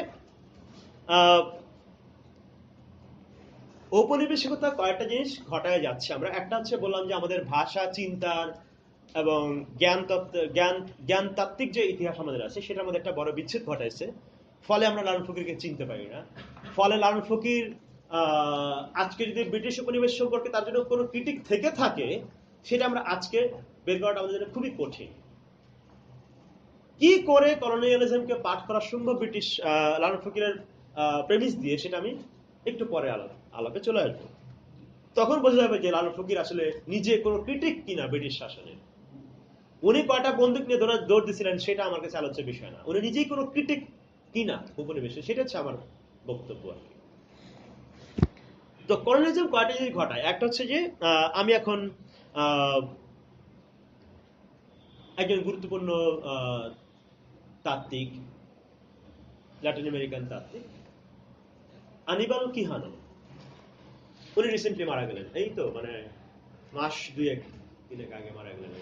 ঔপনিবেশিকতা কয়েকটা জিনিস ঘটায় যাচ্ছে আমরা। একটা হচ্ছে বললাম যে আমাদের ভাষা, চিন্তার এবং জ্ঞানতাত্ত্বিক যে ইতিহাস আমাদের আছে সেটার মধ্যে একটা বড় বিচ্ছেদ ঘটাইছে। ফলে আমরা লালন ফকিরকে চিনতে পারি না। ফলে লালন ফকির আজকে যদি ব্রিটিশ উপনিবেশ সম্পর্কে তার জন্য কোনো ক্রিটিক থেকে থাকে, সেটা আমরা আজকে বের করাটা আমাদের জন্য খুবই কঠিন। কি করে কলোনিয়ালিজমকে পাঠ করা সম্ভব ব্রিটিশ লালন ফকিরের প্রেমিস দিয়ে, সেটা আমি একটু পরে আলাপে চলে আসবো। তখন বোঝা যাবে যে লালন ফকির আসলে নিজে কোনো ক্রিটিক কিনা ব্রিটিশ শাসনের। উনি কয়টা বন্দুক নিয়ে দৌড় দিয়েছিলেন সেটা আমার কাছে আলোচ্য বিষয় না, উনি নিজেই কোনো ক্রিটিক কিনা উপনিবেশে, সেটা হচ্ছে আমার বক্তব্য আর কি। তো কলোনিয়ালিজম কয়টা জিনিস ঘটায়। একটা হচ্ছে যে আমি এখন একজন গুরুত্বপূর্ণ তাত্ত্বিক, ল্যাটিন আমেরিকান তাত্ত্বিক আনিবাল কিহানো, উনি রিসেন্টলি মারা গেলেন, এই তো মানে মাস 2-3 আগে মারা গেলেন।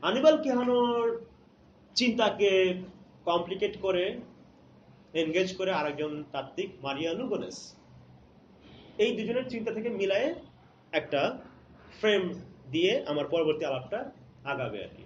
আনিবাল কিহানোর চিন্তাকে কমপ্লিকেট করে এনগেজ করে আরেকজন তাত্ত্বিক মারিয়ানো গোনেস, এই দুজনের চিন্তা থেকে মিলায়ে একটা ফ্রেম দিয়ে আমার পরবর্তী আলাপটা আগাবে আর কি।